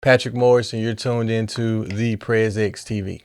Patrick Morris, and you're tuned into ThePrezEx TV.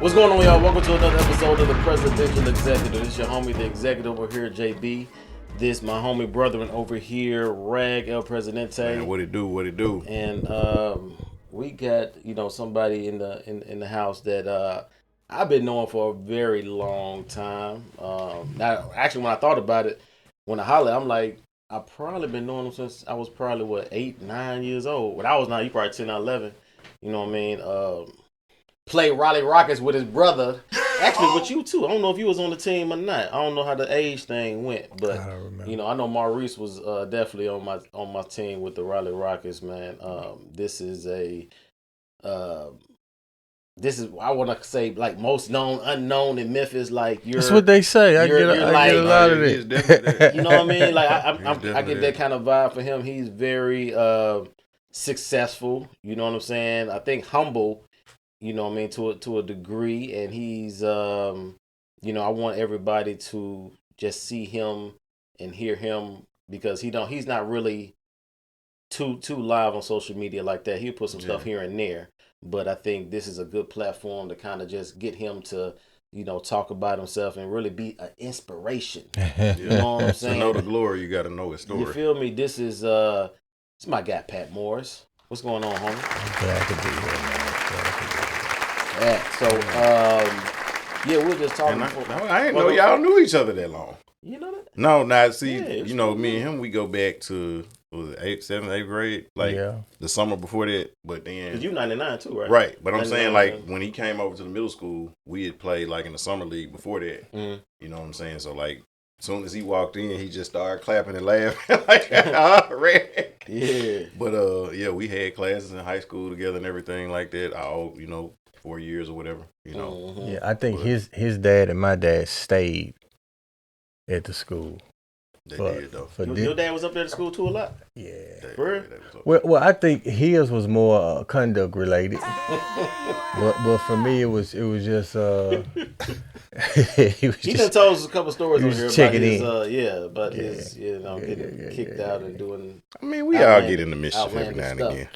What's going on, y'all? Welcome to another episode of the Presidential Executive. This is your homie, the executive over here, JB. This my homie brethren over here, Rag El Presidente. Man, what it do? And we got somebody in the house that I've been knowing for a very long time. Now, actually, when I thought about it, when I hollered, I'm like, I've probably been knowing him since I was probably 8, 9 years old. When I was 9, you probably 10 or 11. You know what I mean? Play Raleigh Rockets with his brother. Actually, with you too. I don't know if you was on the team or not. I don't know how the age thing went, but I know Maurice was definitely on my team with the Raleigh Rockets, man. This is I want to say like most known unknown in Memphis. Like that's what they say. I get a lot of it. You know what I mean? Like I get that kind of vibe for him. He's very successful. You know what I'm saying? I think humble. You know what I mean, to a degree, and he's I want everybody to just see him and hear him because he's not really too live on social media like that. He'll put some stuff here and there, but I think this is a good platform to kind of just get him to talk about himself and really be an inspiration. You know what I'm saying? To know the glory, you got to know his story. You feel me? This is my guy Pat Morris. What's going on, homie? Glad to be here, man. So, we're just talking. I didn't know y'all knew each other that long. You know that? No, see, me and him, we go back to, was it 8th, 7th, 8th grade? The summer before that, but then. Because you 99 too, right? Right, but I'm saying, like, when he came over to the middle school, we had played, like, in the summer league before that. Mm-hmm. You know what I'm saying? So, like, as soon as he walked in, he just started clapping and laughing, like, Red. Yeah. But, we had classes in high school together and everything like that. 4 years or whatever, Mm-hmm. Yeah, I think his dad and my dad stayed at the school. They did though. Your dad was up there at school too a lot? Yeah. For real? Well, I think his was more conduct related. but for me, it was just he done told us a couple stories on here about his getting kicked out and doing. I mean, we all get into mischief every now and again.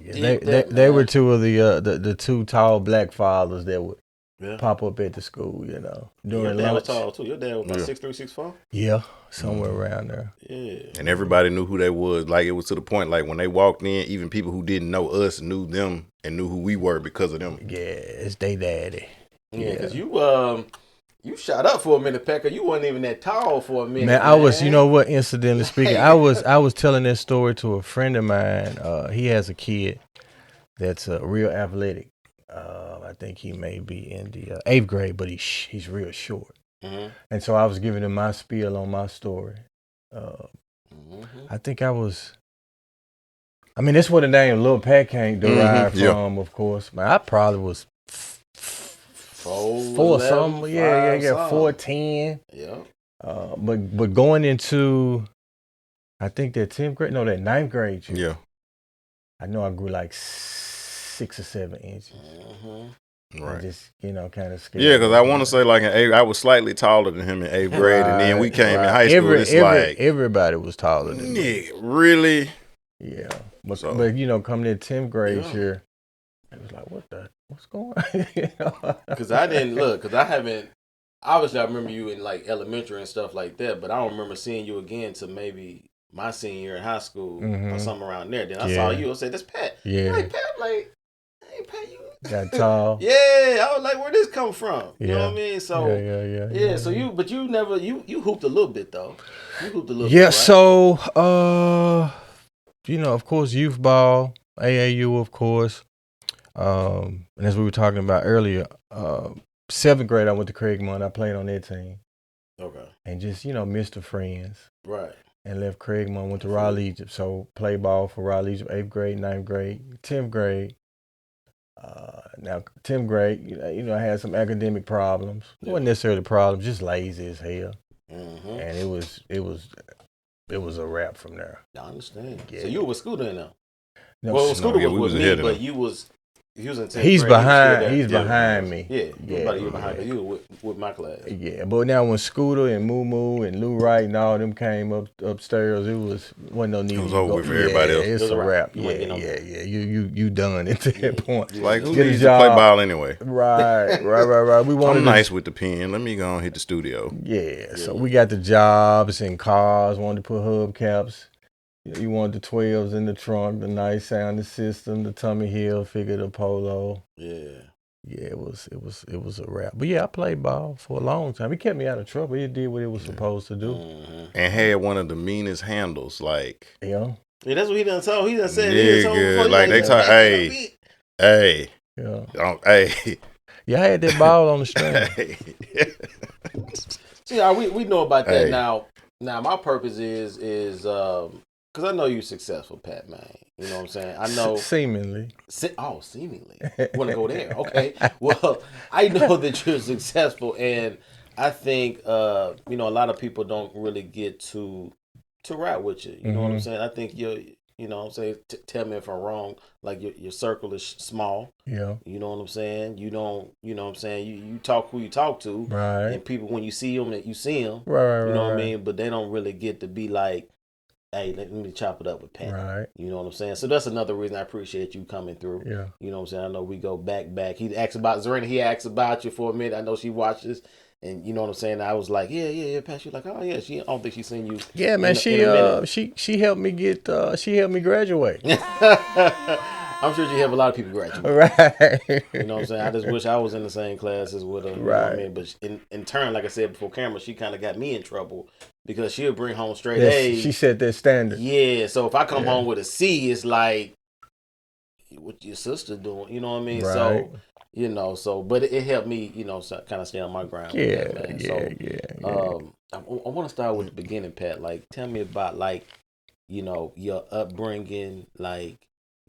Yeah. They were two of the two tall black fathers that would pop up at the school, during Your dad lunch. was tall too. Your dad was about 6'3", 6'4"? Yeah, somewhere around there. Yeah. And everybody knew who they was. Like, it was to the point, like, when they walked in, even people who didn't know us knew them and knew who we were because of them. Yeah, it's they daddy. Yeah, because you shot up for a minute, Pecker. You wasn't even that tall for a minute. Man, I was, incidentally speaking, I was telling this story to a friend of mine. He has a kid that's real athletic. I think he may be in the 8th grade, but he's real short. Mm-hmm. And so I was giving him my spiel on my story. I think that's where the name Lil Pat came derived from, of course. Man, I probably was 4 something. 4'10". Yeah. But going into, I think that 10th grade, no, that 9th grade year. Yeah. I know I grew like 6 or 7 inches. Mm-hmm. Right. Just, kind of scared. Yeah, because I want to say, like, in 8th, I was slightly taller than him in 8th grade, and then we came in high school. Everybody was taller than me. Yeah, really? Yeah. But coming in 10th grade year, it was like, what's going on? Because I didn't look, because I haven't, obviously I remember you in, like, elementary and stuff like that, but I don't remember seeing you again to maybe my senior year in high school or something around there. Then I saw you and said, that's Pat. Yeah. Like, Pat, like, hey, Pat, you got tall. Yeah, I was like, where'd this come from? You know what I mean? So yeah. So you never hooped a little bit though. You hooped a little bit. Yeah. Right? So of course, youth ball, AAU, of course. And as we were talking about earlier, 7th grade, I went to Craigmont. I played on that team. Okay. And just missed the friends. Right. And left Craigmont, went to Raleigh Egypt. So played ball for Raleigh Egypt, 8th grade, 9th grade, 10th grade. Now 10th grade, I had some academic problems. It wasn't necessarily problems, just lazy as hell. And it was a wrap from there. I understand. Yeah. So you were with Scooter now? No, well, Scooter we was with ahead me, of but him. he was in 10th he's grade. behind. He's Yeah, behind me. Yeah, he was about a year behind yeah. because you were with my class. Yeah, but now when Scooter and Moo Moo and Lou Wright and all them came upstairs, wasn't no need. It was to over go. with for everybody else. It's It was a a wrap. wrap. You ain't Yeah, getting no yeah. You done at that point. Yeah. Like, who Get a needs to play job. ball anyway? Right. We wanted. I'm nice with the pen. Let me go and hit the studio. Yeah, so we got the jobs and cars. Wanted to put hubcaps. You wanted the 12s in the trunk, the nice sounding system, the Tommy Hilfiger, the Polo. Yeah. Yeah, it was a wrap. But yeah, I played ball for a long time. It kept me out of trouble. It did what it was supposed to do. And had one of the meanest handles, like. Yeah. Yeah, that's what he done told. He done said Nigga, like they talk, hey. Yeah. Hey. Yeah, I had that ball on the string. See, we know about that now. Now, my purpose is because I know you're successful, Pat, man. You know what I'm saying? I know. Seemingly. Seemingly. Want to go there? Okay. Well, I know that you're successful, and I think a lot of people don't really get to rap with you. You know what I'm saying? I think I'm saying, tell me if I'm wrong. Like your circle is small. Yeah. You know what I'm saying? You don't. You know what I'm saying? You talk who you talk to. Right. And people, when you see them, you see them. Right. You know what I mean? But they don't really get to be like, hey, let me chop it up with Pat. Right. You know what I'm saying? So that's another reason I appreciate you coming through. Yeah. You know what I'm saying? I know we go back. He asked about Zarina. He asked about you for a minute. I know she watches. And you know what I'm saying? I was like, yeah, Pat. She's like, oh yeah. I don't think she's seen you. Yeah, man. In a minute. She helped me get. She helped me graduate. I'm sure she helped a lot of people graduate. Right. You know what I'm saying? I just wish I was in the same classes with her. You know what I mean? But in turn, like I said before camera, she kind of got me in trouble because she'll bring home straight A's. She set that standard. Yeah. So if I come home with a C, it's like, what your sister doing? You know what I mean? Right. So but it helped me, kind of stay on my ground. Yeah. With that, man. I want to start with the beginning, Pat. Like, tell me about your upbringing, like.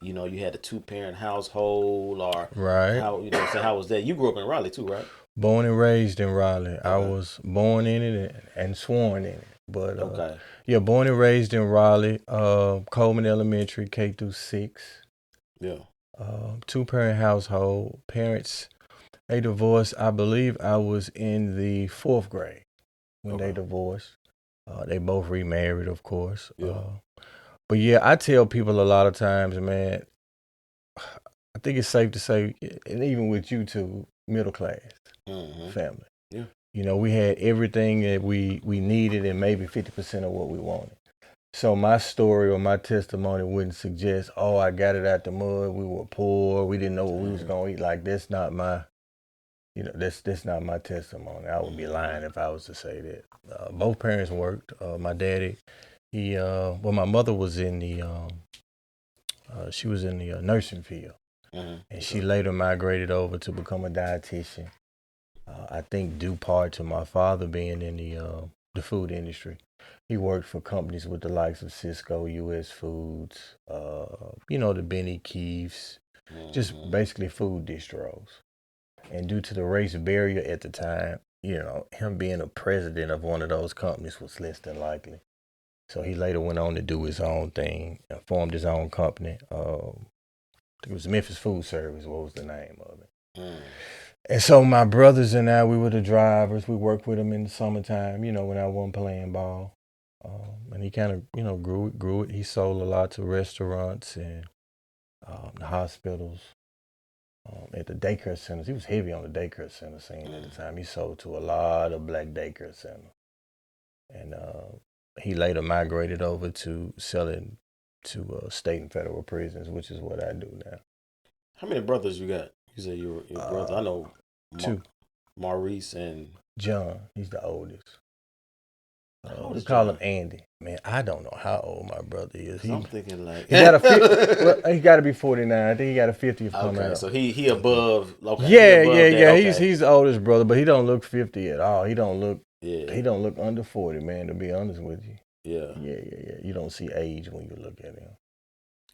You had a 2-parent household, or how how was that? You grew up in Raleigh too, right? Born and raised in Raleigh. I was born in it and sworn in it. But born and raised in Raleigh. Coleman Elementary, K through 6. Yeah. 2-parent household. Parents, they divorced. I believe I was in the 4th grade when they divorced. They both remarried, of course. Yeah. But yeah, I tell people a lot of times, man, I think it's safe to say, and even with you two, middle class family. Yeah. We had everything that we needed and maybe 50% of what we wanted. So my story or my testimony wouldn't suggest, I got it out the mud, we were poor, we didn't know what we was going to eat. Like, that's not my, that's not my testimony. I would be lying if I was to say that. Both parents worked. My daddy, my mother was in the, she was in the nursing field, and she later migrated over to become a dietitian. I think due part to my father being in the food industry. He worked for companies with the likes of Cisco, U.S. Foods, the Benny Keefs, just basically food distros. And due to the race barrier at the time, him being a president of one of those companies was less than likely. So he later went on to do his own thing, formed his own company. I think it was Memphis Food Service. What was the name of it? And so my brothers and I, we were the drivers. We worked with him in the summertime, when I wasn't playing ball. And he kind of, grew it. He sold a lot to restaurants and the hospitals, at the daycare centers. He was heavy on the daycare center scene at the time. He sold to a lot of black daycare centers. And he later migrated over to selling to state and federal prisons, which is what I do now. How many brothers you got? You said your brother. I know 2. Maurice and John. He's the oldest. How old is call John? him Andy. Man, I don't know how old my brother is. I'm thinking like he got a 50. Well, he got to be 49. I think he got a 50th coming out. So he above. Okay. Yeah, above yeah. that, okay. He's the oldest brother, but he don't look 50 at all. He don't look. Yeah. He don't look under 40, man. To be honest with you. Yeah. Yeah. You don't see age when you look at him.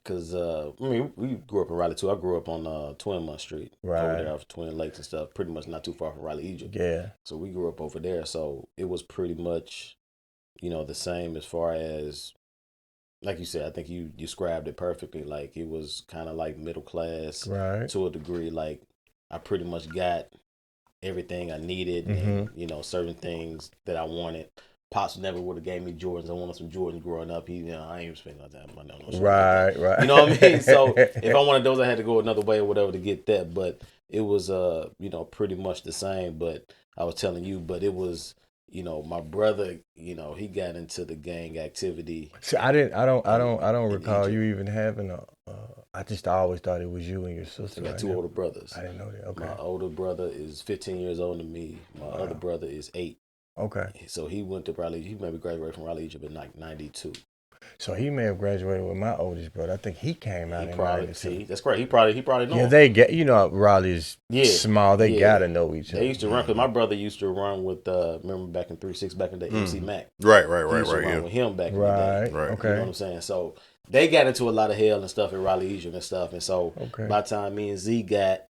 Cause I mean, we grew up in Raleigh too. I grew up on Twin Month Street, over there off Twin Lakes and stuff. Pretty much not too far from Raleigh, Egypt. Yeah. So we grew up over there. So it was pretty much, the same as far as, like you said. I think you described it perfectly. Like it was kind of like middle class, Right. to a degree. Like I pretty much got everything I needed, Mm-hmm. and certain things that I wanted. Pops never would have gave me Jordans. I wanted some Jordans growing up. I ain't even spending that money on no shit. Right, right. You know what I mean? So if I wanted those, I had to go another way or whatever to get that. But it was pretty much the same. But I was telling you, but it was, my brother, he got into the gang activity. See, I don't recall Egypt. you even having a. I just always thought it was you and your sister. I got two older brothers. I didn't know that. Okay. My older brother is 15 years older than me. My other brother is 8. Okay. So he went to Raleigh. He maybe graduated from Raleigh, Egypt in like 92. So he may have graduated with my oldest brother. I think he came out in 92. That's correct. He probably know. Yeah, they get, Raleigh's small. They gotta know each other. They used to run, because my brother used to run with, remember back in 3-6, back in the MC Mac. Right. He used to run with him back in the day. Right. Okay. You know what I'm saying? So they got into a lot of hell and stuff in Raleigh, Egypt and stuff. And so by the time me and Z got,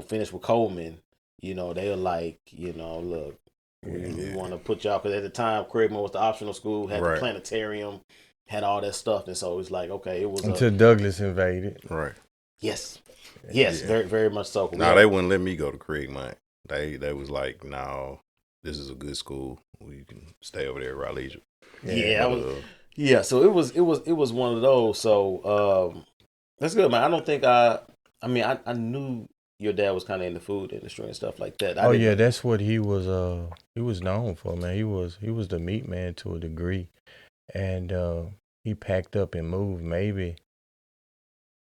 finished with Coleman, they were like, look, we want to put y'all, because at the time, Craigmore was the optional school, had the planetarium, had all that stuff. And so it was like, okay, it was. Until Douglas invaded. Right. Yes, very, very much so. No, they wouldn't let me go to Craigmont. They was like, no, this is a good school. We can stay over there at Raleigh, Egypt. So it was one of those. So that's good, man. I don't think I knew your dad was kind of in the food industry and stuff like that. That's what he was. He was known for, man. He was the meat man to a degree, and he packed up and moved maybe,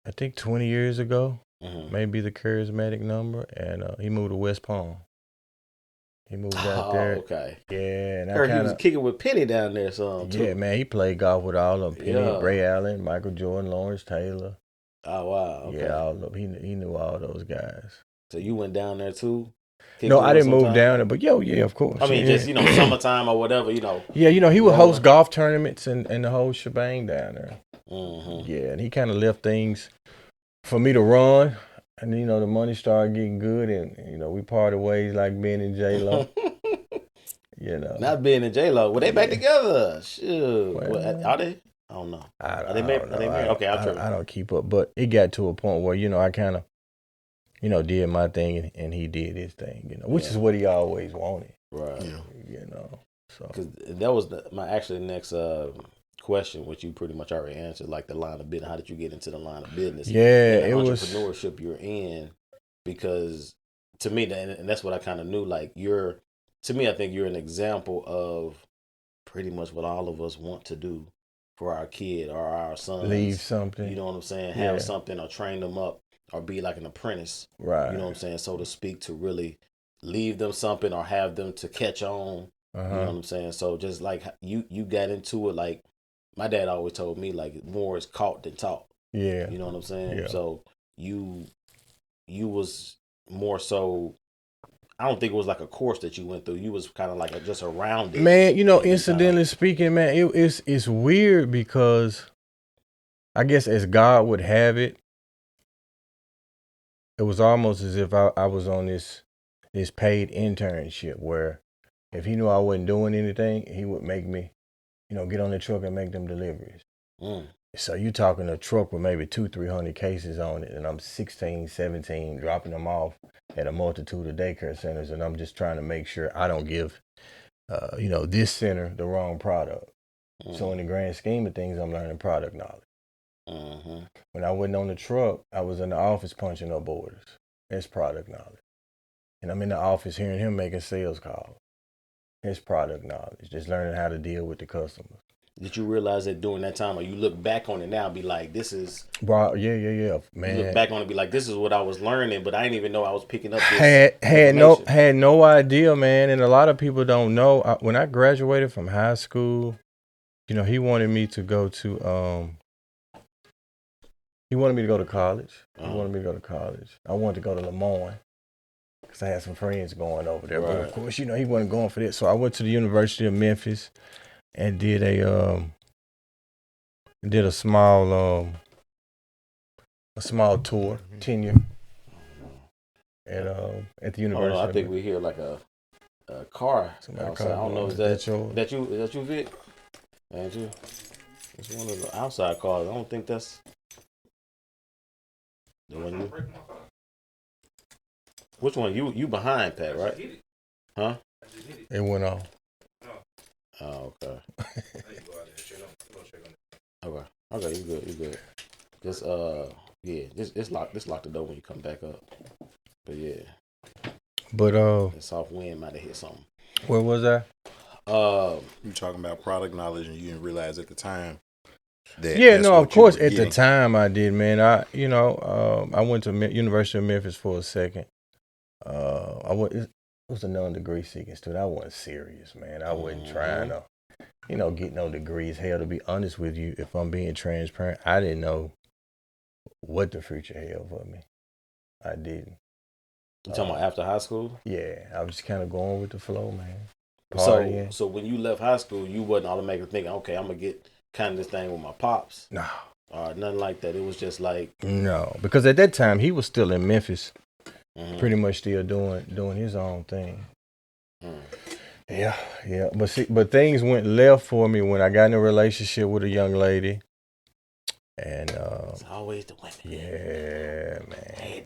I think 20 years ago, maybe the charismatic number, and he moved to West Palm. He moved out there. Okay. Yeah, and I heard he was kicking with Penny down there, too. Yeah, man, he played golf with all of them. Penny, Ray Allen, Michael Jordan, Lawrence Taylor. Oh wow. Okay. Yeah, all of them. He knew all those guys. So you went down there too? No, I didn't move down there, but yeah, of course. I mean, just summertime or whatever, Yeah, he would host golf tournaments and the whole shebang down there. Mm-hmm. Yeah, and he kind of left things for me to run, and the money started getting good, and we parted ways like Ben and J-Lo. Not Ben and J-Lo. Were they back together? Shoot. Well, are they? I don't know. Are they married? Okay, I don't keep up, but it got to a point where I kind of did my thing and he did his thing, which is what he always wanted. Right. So. Because that was my next question, which you pretty much already answered, like the line of business. How did you get into the line of business? Yeah, and it was entrepreneurship you're in, because to me, and that's what I kind of knew. Like to me, I think you're an example of pretty much what all of us want to do for our kid or our sons. Leave something. You know what I'm saying? Have something, or train them up, or be like an apprentice. Right. You know what I'm saying? So to speak, to really leave them something or have them to catch on. You know what I'm saying? So just like you got into it, like my dad always told me, like more is caught than taught. Yeah. You know what I'm saying? Yeah. So you was more so, I don't think it was like a course that you went through. You was kind of like just around it. Man, incidentally speaking, man, it's weird because I guess as God would have it, it was almost as if I was on this paid internship where if he knew I wasn't doing anything, he would make me, get on the truck and make them deliveries. So you talking a truck with maybe 200-300 cases on it, and I'm 16, 17, dropping them off at a multitude of daycare centers, and I'm just trying to make sure I don't give, this center the wrong product. So in the grand scheme of things, I'm learning product knowledge. When I wasn't on the truck, I was in the office punching up orders. That's product knowledge. And I'm in the office hearing him making sales calls. It's product knowledge, just learning how to deal with the customers. Did you realize that during that time, or you look back on it now and be like, this is... Bro, yeah, man. You look back on it and be like, this is what I was learning, but I didn't even know I was picking up this had no idea, man. And a lot of people don't know. When I graduated from high school, he wanted me to go to... He wanted me to go to college. I wanted to go to Lemoyne because I had some friends going over there. Right. But of course, he wasn't going for that. So I went to the University of Memphis and did a small a small tour tenure at the university. I think we hear like a car outside. I don't know. Is that you? Is that you, Vic? Ain't you? It's one of the outside cars. I don't think that's the one you. Which one? You behind Pat, right? Huh? It went off. Oh, okay. Okay, you good. Just just lock the door when you come back up. But yeah. But the soft wind might have hit something. Where was I? You talking about product knowledge, and you didn't realize at the time that. Yeah, no, of course at the time I did, man. I went to University of Memphis for a second. It was a non-degree seeking student. I wasn't serious, man. I wasn't trying to, get no degrees. Hell, to be honest with you, if I'm being transparent, I didn't know what the future held for me. I didn't. You talking about after high school? Yeah, I was just kind of going with the flow, man. Partying. So when you left high school, you wasn't automatically thinking, okay, I'm gonna get kind of this thing with my pops. No. Nothing like that. It was just like no, because at that time he was still in Memphis, pretty much still doing his own thing. Yeah. But things went left for me when I got in a relationship with a young lady. And it's always the women. Yeah, man.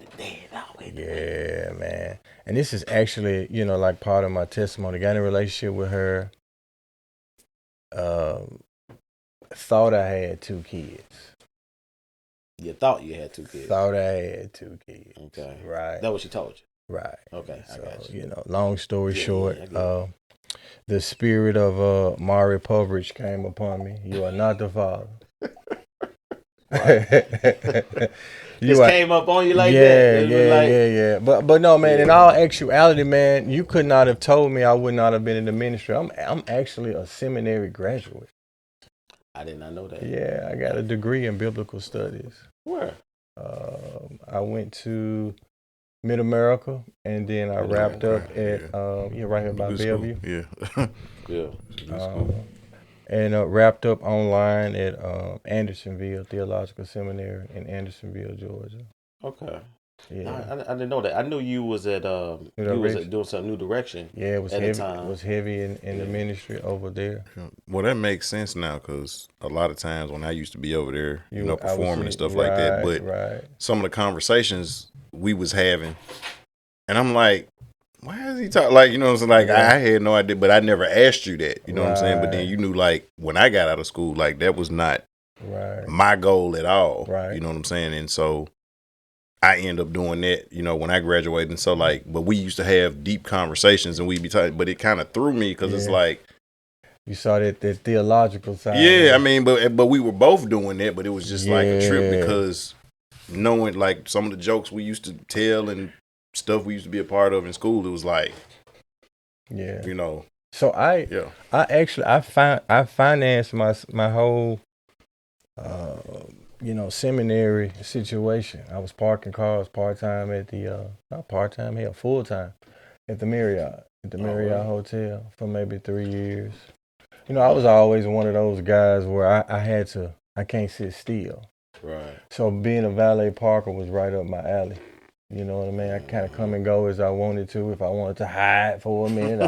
Yeah, man. And this is actually, like part of my testimony. Got in a relationship with her. Thought I had 2 kids. You thought you had 2 kids? Thought I had 2 kids. Okay. Right. That what she told you? Right. Okay, I got you. Long story short, the spirit of Mari Povich came upon me. You are not the father. Came up on you like that? Yeah. But no, man, in all actuality, man, you could not have told me I would not have been in the ministry. I'm actually a seminary graduate. I did not know that. Yeah, I got a degree in biblical studies. Where? I went to Mid-America, and then I wrapped up at right here by Bellevue. Yeah. And wrapped up online at Andersonville Theological Seminary in Andersonville, Georgia. Okay. Yeah. I didn't know that. I knew you was at doing some New Direction. Yeah, it was heavy. It was heavy in the ministry over there. Well, that makes sense now, because a lot of times when I used to be over there, performing and stuff like that, but some of the conversations we was having, and I'm like, why is he talking? Like, I had no idea, but I never asked you that. You know what I'm saying? But then you knew, like, when I got out of school, like, that was not my goal at all. Right. You know what I'm saying? And so I end up doing that, when I graduated. And so, like, but we used to have deep conversations, and we'd be talking, but it kind of threw me, because it's like, you saw that theological side. Yeah, I mean, but we were both doing that, but it was just like a trip, because knowing, like, some of the jokes we used to tell and stuff we used to be a part of in school, it was like, So I financed my whole seminary situation. I was parking cars part-time at the not part-time, full-time at the Marriott Hotel for maybe 3 years. I was always one of those guys where I can't sit still. Right. So being a valet parker was right up my alley. You know what I mean? I kind of come and go as I wanted to. If I wanted to hide for a minute,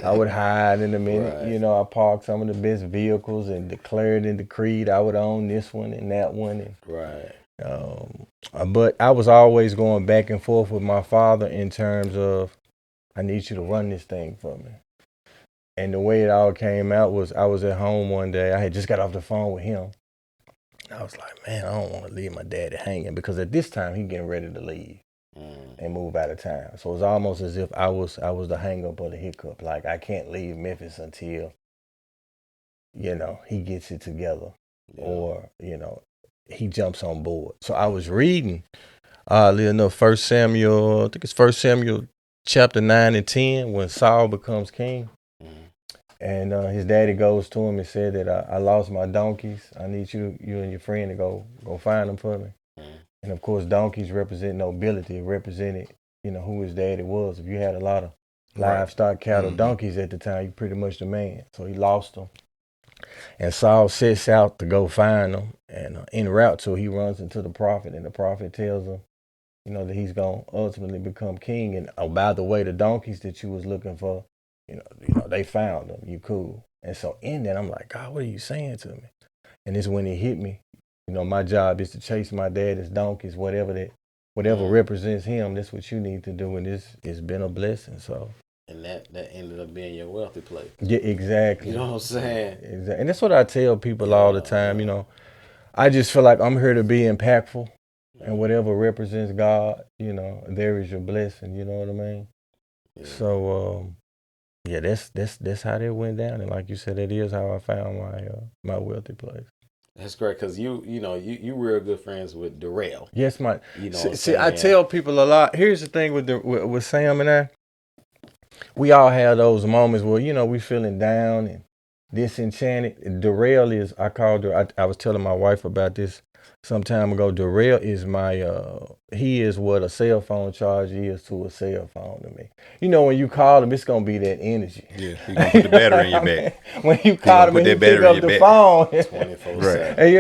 I would hide in a minute. Right. I parked some of the best vehicles and declared and decreed I would own this one and that one. Right. But I was always going back and forth with my father in terms of, I need you to run this thing for me. And the way it all came out was, I was at home one day. I had just got off the phone with him. I was like, man, I don't want to leave my daddy hanging, because at this time he getting ready to leave and move out of town. So it's almost as if I was the hang up or the hiccup. Like, I can't leave Memphis until, he gets it together or, he jumps on board. So I was reading, oddly enough, 1 Samuel chapter 9 and 10, when Saul becomes king. And his daddy goes to him and said that I lost my donkeys. I need you and your friend to go find them for me. And of course, donkeys represent nobility. It represented, who his daddy was. If you had a lot of livestock, cattle, donkeys at the time, you pretty much the man. So he lost them. And Saul sets out to go find them. And en route to, he runs into the prophet, and the prophet tells him, that he's gonna ultimately become king. And oh, by the way, the donkeys that you was looking for, they found them. You cool. And so in that, I'm like, God, what are you saying to me? And it's when it hit me. My job is to chase my dad's donkeys, whatever represents him. That's what you need to do, and it's been a blessing. So. And that ended up being your wealthy place. Yeah, exactly. You know what I'm saying? Exactly. And that's what I tell people all the time. I just feel like I'm here to be impactful, and whatever represents God, there is your blessing. You know what I mean? Yeah. So, that's how that went down. And like you said, that is how I found my wealthy place. That's great, because you real good friends with Darrell. Yes, my. See, I tell people a lot. Here's the thing with Sam and I. We all have those moments where, we feeling down and disenchanted. Darrell is, I was telling my wife about this some time ago. Darrell is he is what a cell phone charge is to a cell phone to me. When you call him, it's going to be that energy. Yeah, he's going to put the battery in your back. When you call him and he pick up the phone. 24/7. Right. And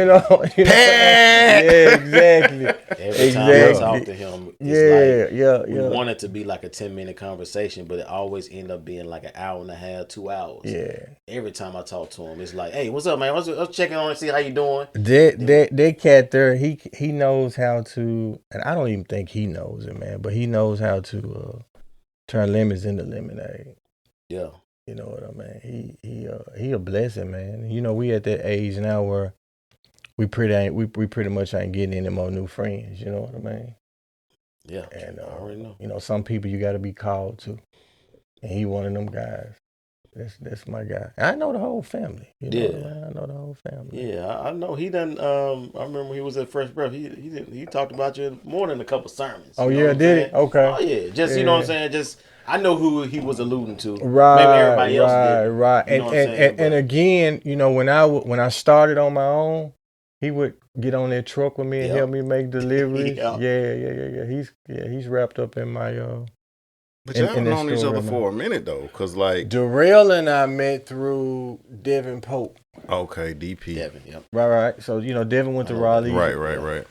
yeah, exactly. Every time I talk to him, it's we want it to be like a 10-minute conversation, but it always end up being like an hour and a half, 2 hours. Yeah. Every time I talk to him, it's like, hey, what's up, man? Let's check in on and see how you doing. That cat there, he knows how to, and I don't even think he knows it, man, but he knows how to turn lemons into lemonade. Yeah. You know what I mean? He a blessing, man. We at that age now where we pretty much ain't getting any more new friends. You know what I mean? Yeah. And I already know. Some people you got to be called to, and he one of them guys. That's my guy. I know the whole family. I know the whole family. Yeah, I know he done. I remember when he was at Fresh Breath. He talked about you more than a couple sermons. Oh yeah, did he? Okay. Oh yeah, just you know what I'm saying. Just I know who he was alluding to. Right. Maybe everybody else did. Right. And again, when I started on my own, he would get on that truck with me and help me make deliveries. Yeah. He's wrapped up in my. But y'all have known each other for a minute though, cause like Darrell and I met through Devin Pope. Okay, DP. Devin, yep. Right. So Devin went to Raleigh. Right.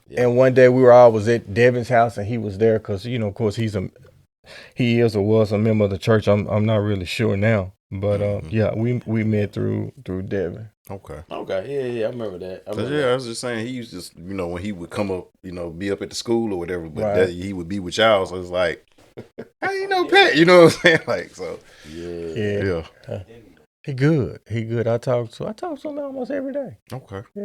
Yeah. And one day we were always at Devin's house, and he was there because of course he is or was a member of the church. I'm not really sure now, but we met through Devin. Okay. Yeah, I remember that. I was just saying he used to when he would come up, be up at the school or whatever, but he would be with y'all, so it's like. How you know Pat? You know what I'm saying? Like, so. Yeah. He good. I talk to him almost every day. Okay. Yeah,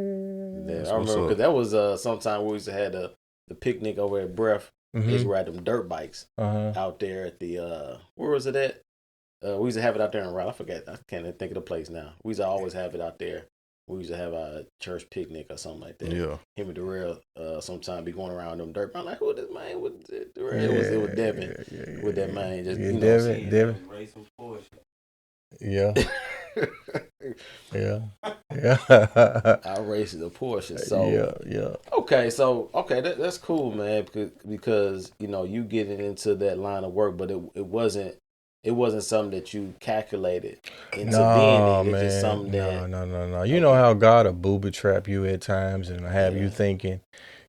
I remember because that was sometime we used to have the picnic over at Breath. Mm-hmm. They used to ride them dirt bikes out there at the where was it at? We used to have it out there in Raleigh. I forget. I can't even think of the place now. We used to always have it out there. We used to have a church picnic or something like that. Yeah. Him and Darrell sometime be going around them dirt. I'm like, who is this man with Darrell? It was Devin with that man. Just Devin. Racing Porsche. Yeah. I raced the Porsche. So yeah. Okay, that's cool, man. Because you getting into that line of work, but it wasn't something that you calculated into being in. It's just something that... No. You know how God will booby trap you at times and have you thinking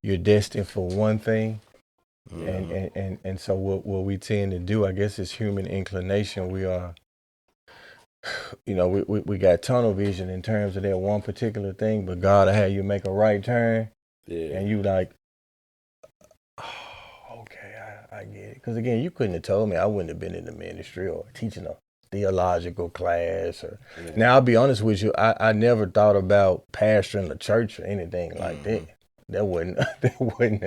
you're destined for one thing. And so what we tend to do, I guess it's human inclination. We are, we got tunnel vision in terms of that one particular thing, but God will have you make a right turn. Yeah. And you like, I get it. Because again, you couldn't have told me I wouldn't have been in the ministry or teaching a theological class. Now, I'll be honest with you, I never thought about pastoring a church or anything like that. That wasn't the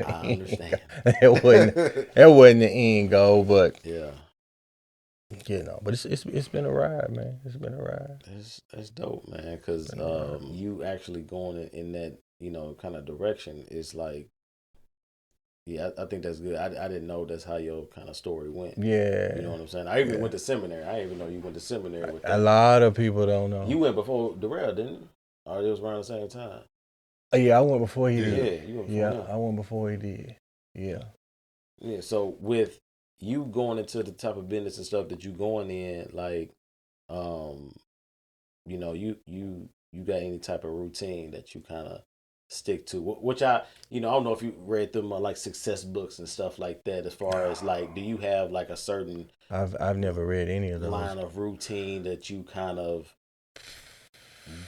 I end. understand. That wasn't the end goal, but yeah. But it's been a ride, man. It's been a ride. That's dope, man. Because you actually going in that kind of direction is like. Yeah, I think that's good. I didn't know that's how your kind of story went. Yeah. You know what I'm saying? I even went to seminary. I didn't even know you went to seminary with that. A lot of people don't know. You went before Darrell, didn't you? Or it was around the same time? Yeah, I went before he did. Yeah, you went before him. I went before he did. Yeah. Yeah, so with you going into the type of business and stuff that you going in, like, you got any type of routine that you kind of stick to? Which I don't know if you read them like success books and stuff like that. As far as like, do you have like a certain I've never read any of those line of routine that you kind of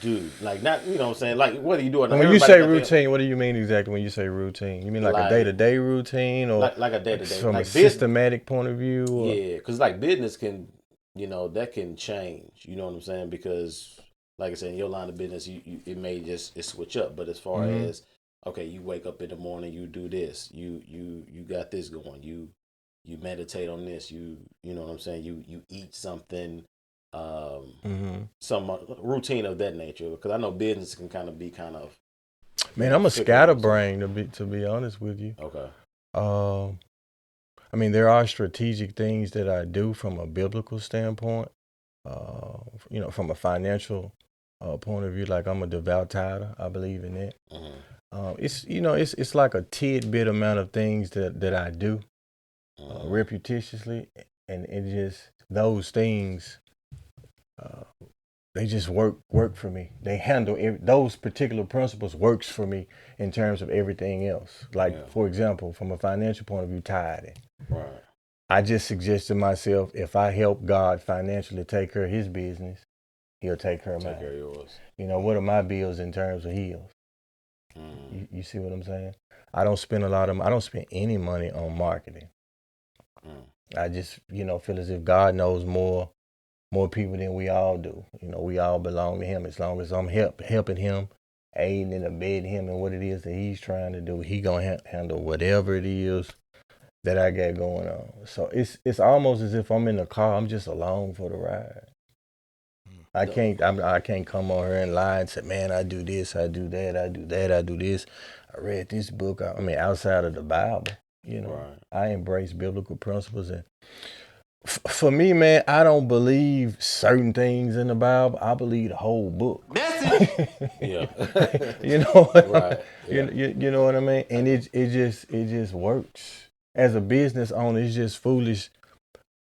do? Like, not, you know what I'm saying? Like, what are you doing? When you say routine, what do you mean exactly when you say routine? You mean like a day-to-day routine, or like a day-to-day from like a systematic point of view? Or? Yeah, because like business can, that can change. You know what I'm saying? Because like I said, in your line of business, it may just switch up. But as far as, okay, you wake up in the morning, you do this, you got this going, you meditate on this, you know what I'm saying, you eat something, some routine of that nature. Because I know business can kind of be man, I'm a scatterbrain to be honest with you. Okay. I mean, there are strategic things that I do from a biblical standpoint. From a financial point of view, like I'm a devout tither. I believe in it. It's like a tidbit amount of things that I do repetitiously, and it just, those things, they just work for me. They handle those particular principles works for me in terms of everything else. Like, for example, from a financial point of view, tithing. Right. I just suggested myself, if I help God financially take care of his business, he'll take care of mine. Take care of yours. What are my bills in terms of his? You see what I'm saying? I don't spend any money on marketing. I just, feel as if God knows more people than we all do. We all belong to him. As long as I'm helping him, aiding and abetting him in what it is that he's trying to do, he gonna handle whatever it is that I got going on. So it's almost as if I'm in the car. I'm just along for the ride. I can't come on here and lie and say, man, I do this, I do that, I do that, I do this. I read this book. I mean, outside of the Bible, right. I embrace biblical principles. And for me, man, I don't believe certain things in the Bible. I believe the whole book. Yeah. Right. Yeah. You know what I mean? And it just works. As a business owner, it's just foolish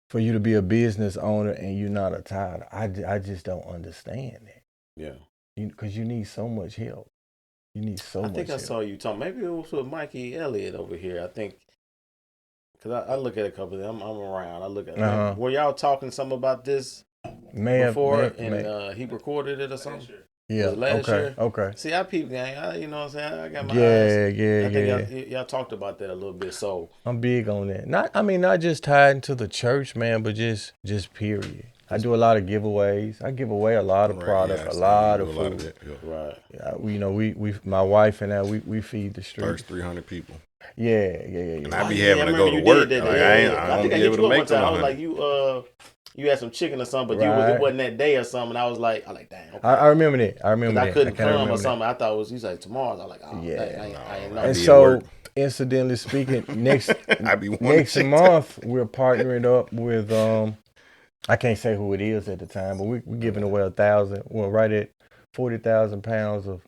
for you to be a business owner and you're not a tither. I just don't understand that. Yeah. Because you need so much help. You need so much help. I think I saw you talk. Maybe it was with Mikey Elliott over here. I think, because I look at a couple of them. I'm around. I look at were y'all talking something about this before, and he recorded it or something? Yeah. Last year? Okay. See, I peep gang. You know what I'm saying? I got my eyes. I think y'all talked about that a little bit. So I'm big on that. Not just tied into the church, man, but just period. I do a lot of giveaways. I give away a lot of product, a lot of food. Right. Yeah, we my wife and I, we feed the streets. First 300 people. Yeah. And I be having to go to work. I don't be able to make them. I was like, you had some chicken or something, but it wasn't that day or something. I was like, dang. Okay. I remember that. I couldn't come or something. I thought it was, he's like, tomorrow. I was like, oh, yeah. I ain't know. And so, incidentally speaking, next month, we're partnering up with, I can't say who it is at the time, but we're giving away 1,000, right at 40,000 pounds of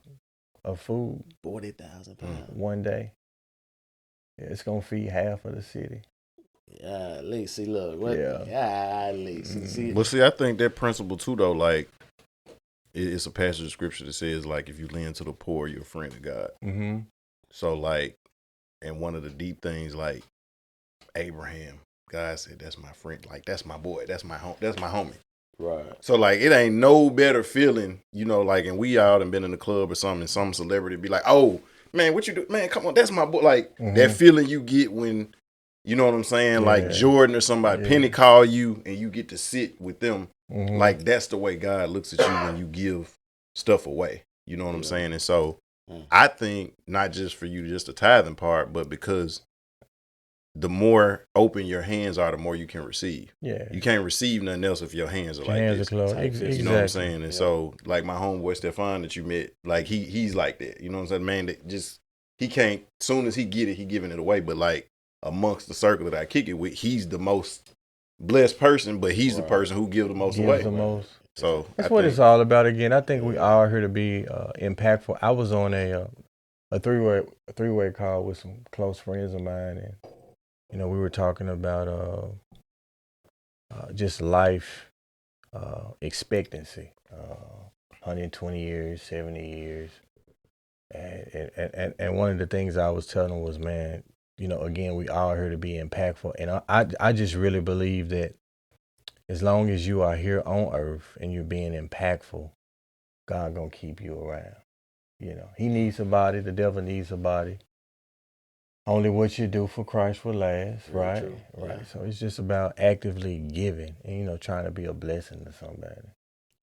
food. 40,000 pounds. One day. Yeah, it's going to feed half of the city. Yeah, at least. See, look. What? Yeah, at least. See. Well, see, I think that principle too, though, like, it's a passage of scripture that says, like, if you lend to the poor, you're a friend of God. Mm-hmm. So, like, and one of the deep things, like, Abraham, God said, that's my friend. Like, that's my boy. That's my homie. Right. So, like, it ain't no better feeling, like, and we all done been in the club or something, and some celebrity be like, oh, man, what you do? Man, come on, that's my boy. Like, that feeling you get when, you know what I'm saying? Yeah. Like Jordan or somebody, Penny call you and you get to sit with them. Like, that's the way God looks at you when you give stuff away. You know what I'm saying? And so I think not just for you, just the tithing part, but because the more open your hands are, the more you can receive. Yeah. You can't receive nothing else if your hands are like this. Exactly. You know what I'm saying? And so, like, my homeboy Stefan that you met, like, he's like that. You know what I'm saying? Man, that just, he can't, soon as he get it, he giving it away. But, like, amongst the circle that I kick it with, he's the most blessed person, but he's the person who gives the most away. So that's what it's all about. Again, I think we all here to be impactful. I was on a three-way call with some close friends of mine, and we were talking about just life expectancy, 120 years, 70 years. And one of the things I was telling him was, man, again, we all here to be impactful. And I just really believe that as long as you are here on earth and you're being impactful, God gonna keep you around. He needs a body. The devil needs a body. Only what you do for Christ will last, Very right? true. Right. Yeah. So it's just about actively giving and, trying to be a blessing to somebody.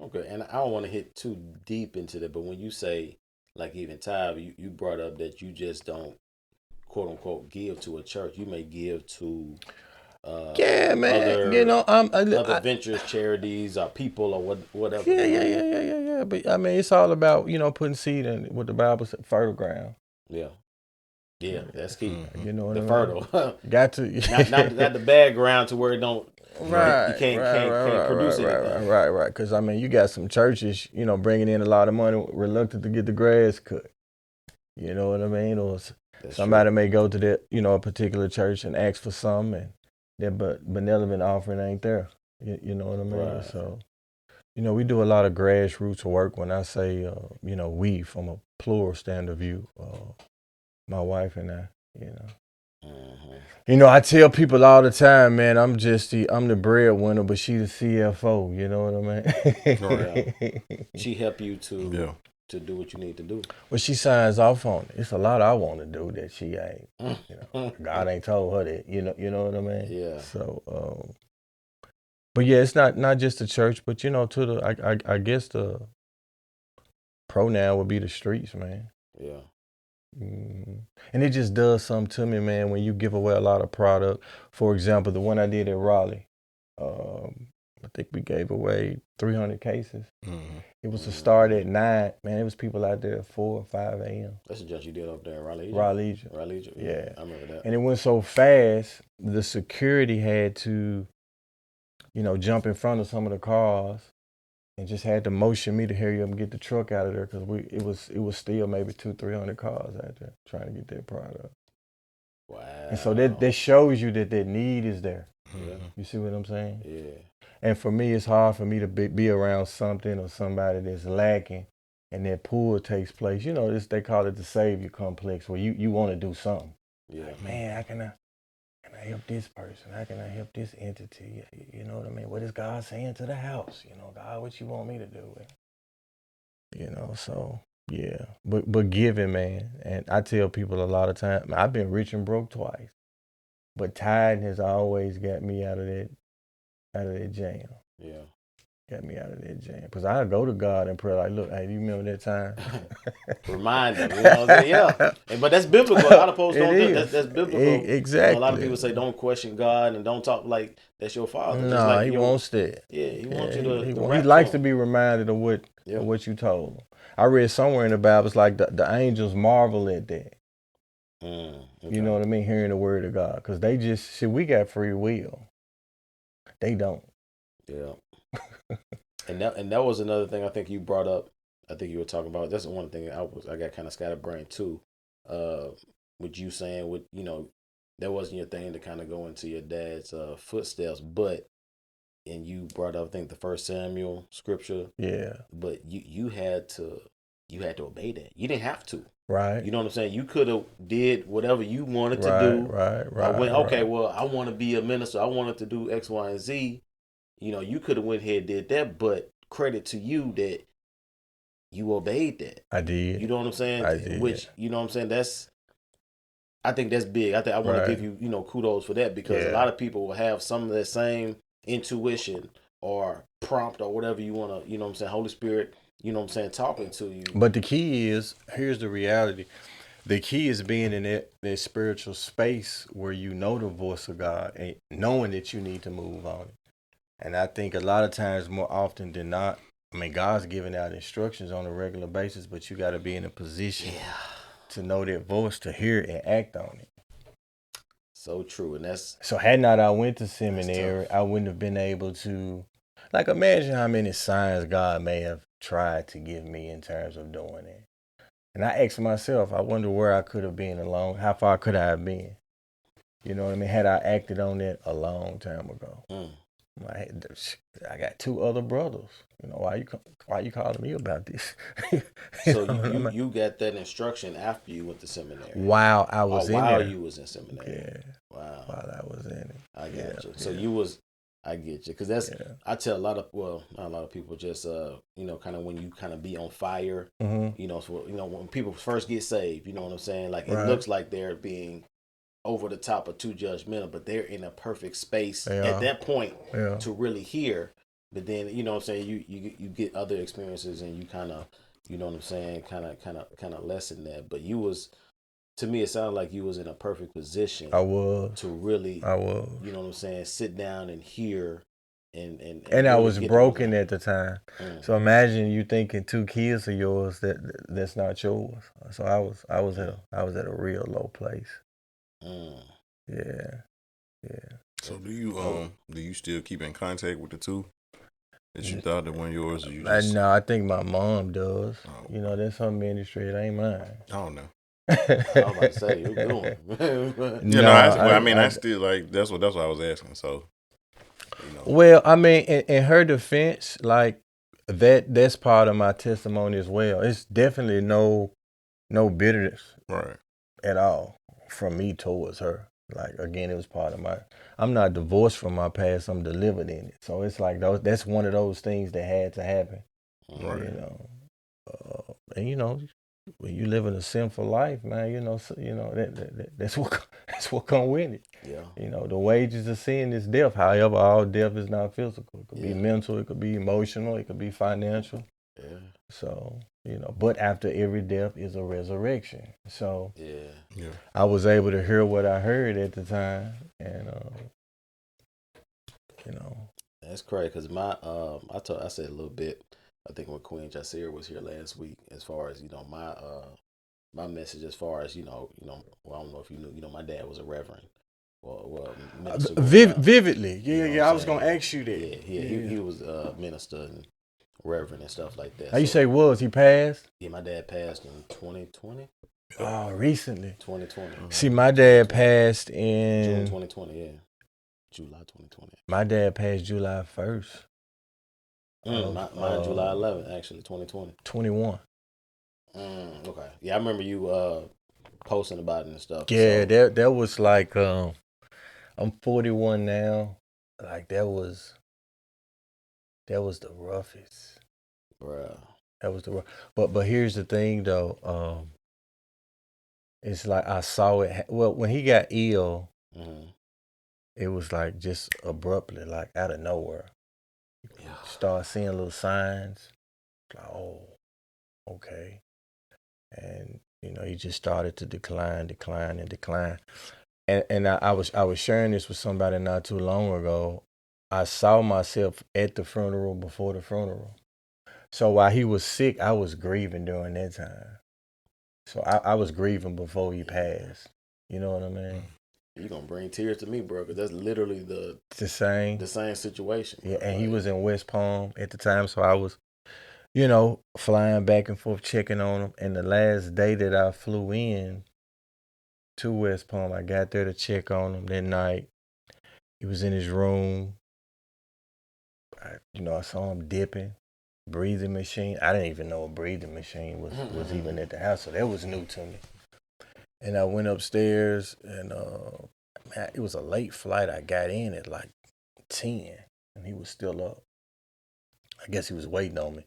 Okay, and I don't want to hit too deep into that, but when you say, like even Ty, you brought up that you just don't, quote unquote, give to a church. You may give to yeah, man. other ventures, charities, or people, or whatever. Yeah. But I mean, it's all about putting seed in what the Bible said, fertile ground. Yeah, that's key. You know what the I mean? Fertile. Got to not the bad ground to where it don't. Right, You can't produce anything. Right. Because I mean, you got some churches, bringing in a lot of money, reluctant to get the grass cut. You know what I mean? Or somebody may go to that, a particular church and ask for some, and their benevolent offering ain't there. You know what I mean? Right. So, we do a lot of grassroots work. When I say, we from a plural stand of view, my wife and I, I tell people all the time, man, I'm the breadwinner, but she the CFO. You know what I mean? She help you to do what you need to do. Well, she signs off on it. It's a lot I want to do that she ain't. God ain't told her that. You know what I mean? Yeah. So, but yeah, it's not just the church, but to the I guess the pronoun would be the streets, man. Yeah. And it just does something to me, man, when you give away a lot of product. For example, the one I did at Raleigh, I think we gave away 300 cases. Mm-hmm. It was to start at 9. Man, it was people out there at 4 or 5 a.m. That's the judge you did up there in Raleigh. Raleigh. Yeah, I remember that. And it went so fast, the security had to, jump in front of some of the cars and just had to motion me to hurry up and get the truck out of there because it was still maybe 200-300 cars out there trying to get that product. Wow. And so that shows you that need is there. Yeah. You see what I'm saying? Yeah. And for me, it's hard for me to be around something or somebody that's lacking, and that pull takes place. They call it the savior complex, where you want to do something. Yeah. Like, man, how can I help this person? How can I help this entity? You know what I mean? What is God saying to the house? God, what you want me to do? So yeah. But giving, man. And I tell people a lot of times, I've been rich and broke twice, but tithing has always got me out of that jam. Yeah. Got me out of that jam. Because I go to God and pray like, look, hey, do you remember that time? Remind them, Yeah. But that's biblical. A lot of folks don't do that. That's biblical. Exactly. A lot of people say don't question God and don't talk like that's your father. No, he wants that. Yeah, he wants you to. He likes to be reminded of what you told him. I read somewhere in the Bible, it's like the angels marvel at that. Okay. You know what I mean? Hearing the word of God. Because they just, we got free will. They don't. Yeah. and that was another thing I think you brought up. I think you were talking about. That's one thing I got kind of scatterbrained too. With you saying that wasn't your thing to kind of go into your dad's footsteps, and you brought up I think the 1 Samuel scripture. Yeah. But you had to obey that. You didn't have to. Right. You know what I'm saying? You could have did whatever you wanted to do. Right. Well, I want to be a minister. I wanted to do X, Y, and Z. You could have went ahead and did that, but credit to you that you obeyed that. I did. You know what I'm saying? I did. Which, you know what I'm saying? I think that's big. I want to give you, kudos for that because a lot of people will have some of that same intuition or prompt or whatever you want to, Holy Spirit, talking to you. But the key is, here's the reality. The key is being in that spiritual space where you know the voice of God and knowing that you need to move on it. And I think a lot of times, more often than not, God's giving out instructions on a regular basis, but you got to be in a position to know that voice, to hear it and act on it. So true. And that's... So had not I went to seminary, I wouldn't have been able to... Like, imagine how many signs God may have tried to give me in terms of doing it. And I asked myself, I wonder where I could have been how far could I have been? You know what I mean? Had I acted on that a long time ago. I got 2 other brothers. You know, why you calling me about this? So you got that instruction after you went to seminary. While I was in there. While you was in seminary. Yeah. Wow. While I was in it. I got you. So you was. I get you, because that's I tell a lot of not a lot of people, just kind of when you kind of be on fire, when people first get saved, you know what I'm saying, like it looks like they're being over the top or too judgmental, but they're in a perfect space at that point to really hear. But then you know what I'm saying, you get other experiences and you kind of, you know what I'm saying, kind of lessen that. But you was, to me, it sounded like you was in a perfect position. I was to really. I was. You know what I'm saying? Sit down and hear, and really I was broken at the time. So imagine you thinking 2 kids are yours that's not yours. So I was at a real low place. Yeah. So do you still keep in contact with the 2 that you thought that weren't yours? Or you No, I think my mom does. Oh, you know, that's her ministry. It ain't mine. I don't know. I was about to say, you're doing. I still like that's what I was asking. So, Well, I mean, in her defense, like that's part of my testimony as well. It's definitely no bitterness, at all from me towards her. Like again, it was part of my. I'm not divorced from my past. I'm delivered in it. So it's like that's one of those things that had to happen. Right. You know, and when you live in a sinful life, man, that's what come with it. Yeah. The wages of sin is death. However, all death is not physical. It could be mental, it could be emotional, it could be financial. Yeah. So, but after every death is a resurrection. So yeah. I was able to hear what I heard at the time, and That's crazy, because I said a little bit, I think when Queen Jasir was here last week, as far as my message, as far as well, I don't know if you knew, my dad was a reverend. Well, minister. Vividly, I was gonna ask you that. He was a minister and reverend and stuff like that. How you say was he passed? Yeah, my dad passed in 2020. Oh, recently. 2020. See, my dad passed in June 2020. Yeah, July 2020. My dad passed July 1st. Mine July 11th, actually, 2020. 21. Okay. Yeah, I remember you posting about it and stuff. Yeah, that was like I'm 41 now. Like that was the roughest. Bruh. That was the rough. But here's the thing though. It's like I saw it. Well, when he got ill, it was like just abruptly, like out of nowhere. Start seeing little signs. Like, oh, okay. And he just started to decline. And I was sharing this with somebody not too long ago. I saw myself at the funeral before the funeral. So while he was sick, I was grieving during that time. So I was grieving before he passed. You know what I mean? You're going to bring tears to me, bro, because that's literally the same situation. Yeah, and he was in West Palm at the time, so I was, flying back and forth, checking on him. And the last day that I flew in to West Palm, I got there to check on him that night. He was in his room. I saw him dipping, breathing machine. I didn't even know a breathing machine was even at the house, so that was new to me. And I went upstairs, and it was a late flight. I got in at like 10, and he was still up. I guess he was waiting on me.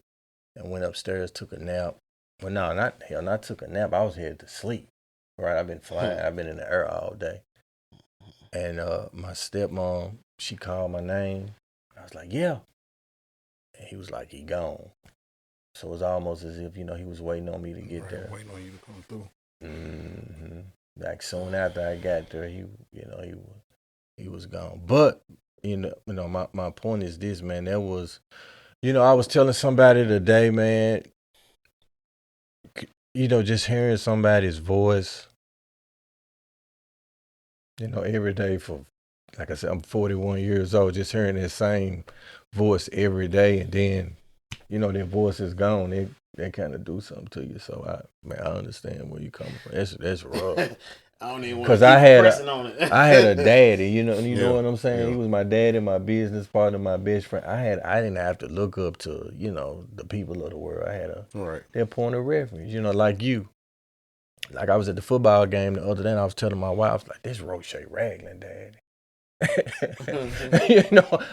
And went upstairs, took a nap. Well, no, not took a nap. I was headed to sleep. Right, I've been flying. I've been in the air all day. And my stepmom, she called my name. I was like, yeah. And he was like, he gone. So it was almost as if, he was waiting on me to get there. Waiting on you to come through. Mm-hmm. Like soon after I got there, he was gone. But my point is this, man. That was, I was telling somebody today, man. Just hearing somebody's voice. Every day for, like I said, I'm 41 years old. Just hearing that same voice every day, and then, their voice is gone. They kind of do something to you. So I understand where you coming from. That's rough. I don't even want because to keep pressing I on it. I had a daddy, you know what I'm saying. Yeah. He was my daddy, my business partner, my best friend. I didn't have to look up to the people of the world. I had their point of reference, like you. Like I was at the football game the other day, and I was telling my wife, like, this Roche Ragland, daddy.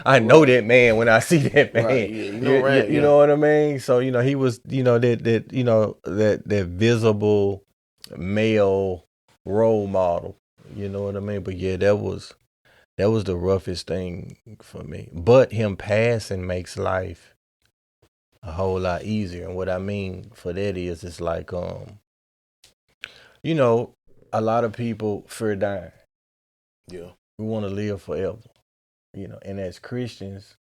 I know that man when I see that man. Right, yeah, you know what I mean? So he was that visible male role model. You know what I mean? But yeah, that was the roughest thing for me. But him passing makes life a whole lot easier. And what I mean for that is, it's like a lot of people fear dying. Yeah. We want to live forever. And as Christians,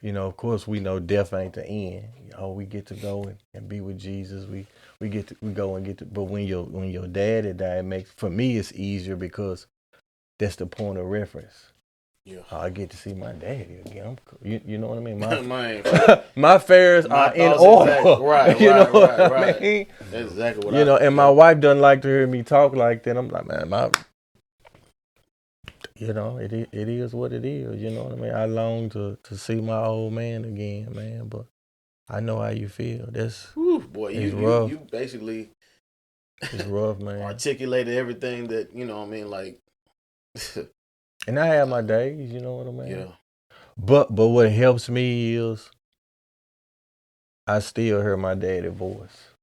of course we know death ain't the end. We get to go and be with Jesus. We go and get to, but when your daddy died, for me it's easier because that's the point of reference. Yeah. I get to see my daddy again. You know what I mean? My affairs are in order. Exactly. Right. You know what I mean? That's exactly what and my wife doesn't like to hear me talk like that. I'm like, man, it is what it is. You know what I mean? I long to see my old man again, man. But I know how you feel. That's boy. You basically it's rough, man. Articulated everything that what I mean, like. And I have my days. You know what I mean? Yeah. But what helps me is I still hear my daddy's voice,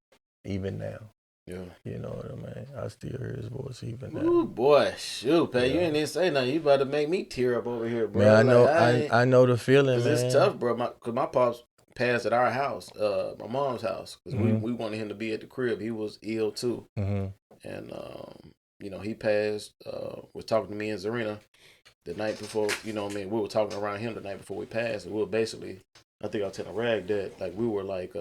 even now. Yeah. You know what I mean? I still hear his voice even now. Ooh, boy, shoot, Pat, you ain't even say nothing. You about to make me tear up over here, bro. Man, I know the feeling, man. It's tough, bro. Cause my pops passed at our house, my mom's house, because we wanted him to be at the crib. He was ill too, and he passed. Was talking to me and Zarina the night before. You know what I mean? We were talking around him the night before we passed, and we were basically, I think I was telling Rag that like we were like.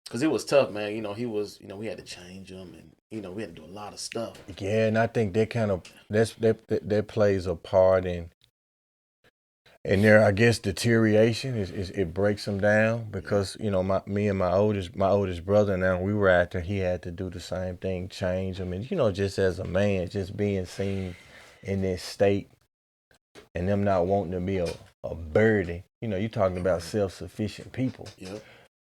Cause it was tough, man. He was. We had to change him, and we had to do a lot of stuff. Yeah, and I think that kind of that plays a part in there. I guess deterioration is it breaks him down because me and my oldest brother now we were after he had to do the same thing, change him, and just as a man, just being seen in this state, and them not wanting to be a burden. You're talking about self-sufficient people. Yep.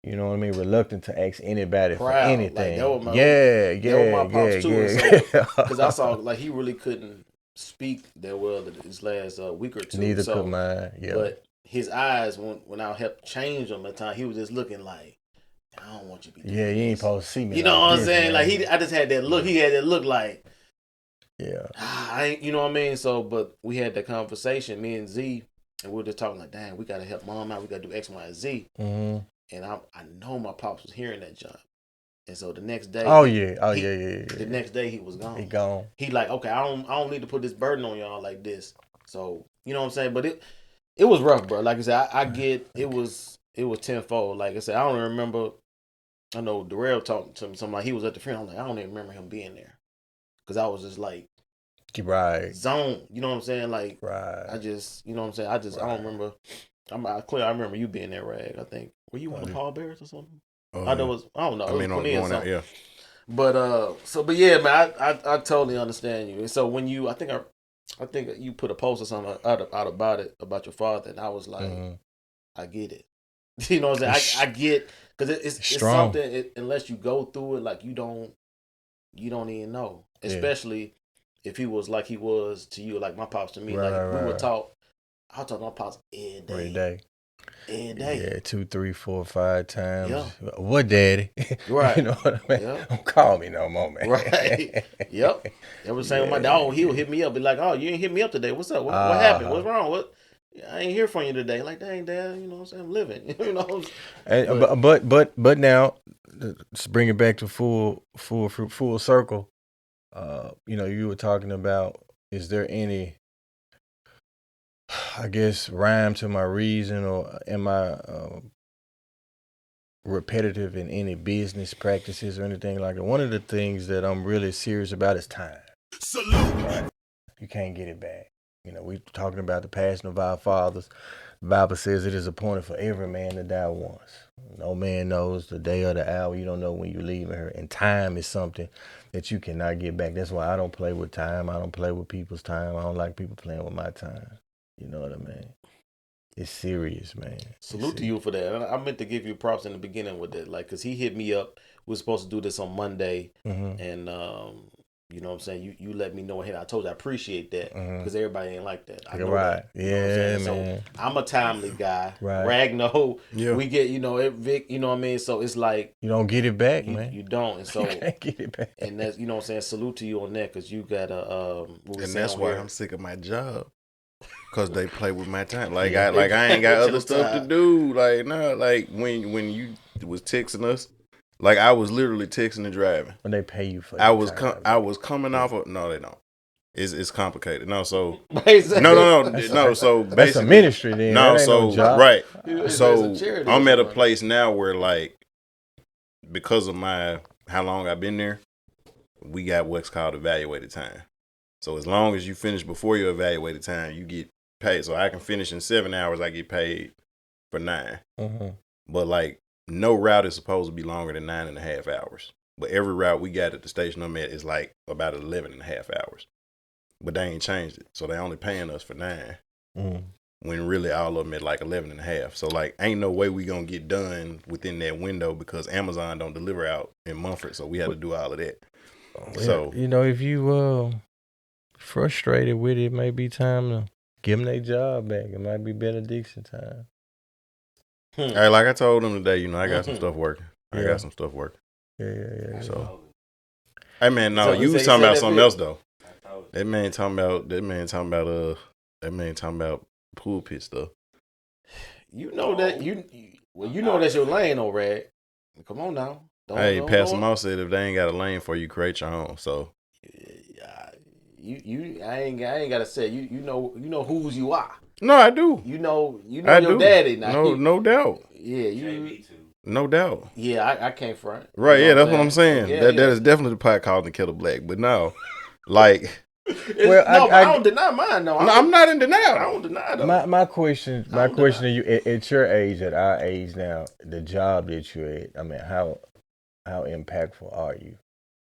You know what I mean? Reluctant to ask anybody Proud, for anything. That was my pops too. Because I saw like he really couldn't speak that well this last week or two. Neither could mine. Yeah. But his eyes, when I helped change him at the time, he was just looking like, I don't want you to be doing this. You ain't supposed to see me. You know what I'm saying? Man. Like I just had that look. He had that look like, I ain't. You know what I mean? So, but we had that conversation, me and Z, and we were just talking like, damn, we gotta help mom out. We gotta do X, Y, and Z. Mm-hmm. And I know my pops was hearing that jump. And so the next day, the next day he was gone. He gone. He like, okay, I don't need to put this burden on y'all like this. So you know what I'm saying. But it was rough, bro. Like I said, I get it was tenfold. Like I said, I don't remember. I know Darrell talking to me something like he was at the funeral. I'm like, I don't even remember him being there because I was just like, zone. You know what I'm saying? Like, I just, you know what I'm saying. I don't remember. I remember you being there, Rag. I think were you on the pallbearers or something? I don't know. I mean, going out, yeah. But yeah, man, I totally understand you. And so when you, I think you put a post or something out about it about your father, and I was like, I get it. You know what I'm saying? I get because it's something. Unless you go through it, like you don't even know. Especially if he was like he was to you, like my pops to me. We were taught. I talk to my pops every day. Yeah, 2, 3, 4, 5 times. Yeah. What, daddy? Right. You know what I mean? Yep. Don't call me no more, man. Right. Yep. Every saying with my dog, he'll hit me up, be like, "Oh, you ain't hit me up today. What's up? What happened? What's wrong? What? I ain't here for you today." Like, dang, Dad, you know what I'm saying? I'm living. You know. But now, let's bring it back to full circle. You were talking about, is there any, I guess, rhyme to my reason, or am I repetitive in any business practices or anything like that? One of the things that I'm really serious about is time. Salute. Right? You can't get it back. We talking about the passion of our fathers. The Bible says it is appointed for every man to die once. No man knows the day or the hour. You don't know when you're leaving here. And time is something that you cannot get back. That's why I don't play with time. I don't play with people's time. I don't like people playing with my time. You know what I mean? It's serious, man. Salute to you for that. And I meant to give you props in the beginning with that, because he hit me up. We were supposed to do this on Monday, and you know what I'm saying? You let me know ahead. I told you I appreciate that because everybody ain't like that. I know that. You know man. So I'm a timely guy. Right. Ragno, we get, Vic, you know what I mean? So it's like you don't get it back, man. You don't. And so you can't get it back. And that's, you know what I'm saying? Salute to you on that because you got a and that's why I'm sick of my job. Cause they play with my time, I ain't got other stuff to do. Like when you was texting us, I was literally texting and driving. When they pay you for, I was coming off of. No, they don't. It's complicated. No, so no. So basically, that's a ministry. Then no, so right. So I'm at a place place now where because of how long I've been there, we got what's called evaluated time. So as long as you finish before your evaluated time, you get paid. So I can finish in 7 hours, I get paid for 9. But no route is supposed to be longer than 9.5 hours. But every route we got at the station I'm at is about 11.5 hours. But they ain't changed it. So they only paying us for 9. When really all of them at 11.5. So ain't no way we gonna get done within that window because Amazon don't deliver out in Mumford. So we had to do all of that. So if you frustrated with it, it may be time to give them their job back. It might be benediction time. Hey, like I told them today, I got some stuff working. I got some stuff working. Yeah. So, hey man, no, you was talking about something else though. That man talking about pool pit stuff. You know that you know that's your lane, though, Rag. Come on now. Pastor Moss said if they ain't got a lane for you, create your own. So. I ain't gotta say you know whose you are. No, I do. You know your daddy now. No doubt. Yeah, no doubt. Yeah, I can't front. Right, that's what I'm saying. That is definitely the pot calling the kettle black. But no, I don't deny mine though. I'm not in denial. I don't deny though. My question to you at your age, at our age now, the job that you're at, I mean, how impactful are you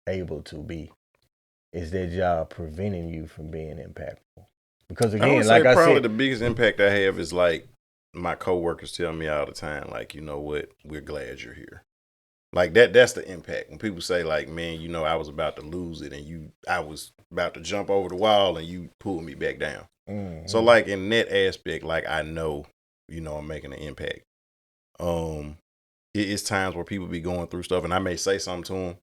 able to be? Is that job preventing you from being impactful? Because again, probably the biggest impact I have is my coworkers tell me all the time, you know what, we're glad you're here. That's the impact. When people say man, I was about to lose it and I was about to jump over the wall and you pulled me back down. So in that aspect, I know, I'm making an impact. It's times where people be going through stuff and I may say something to them.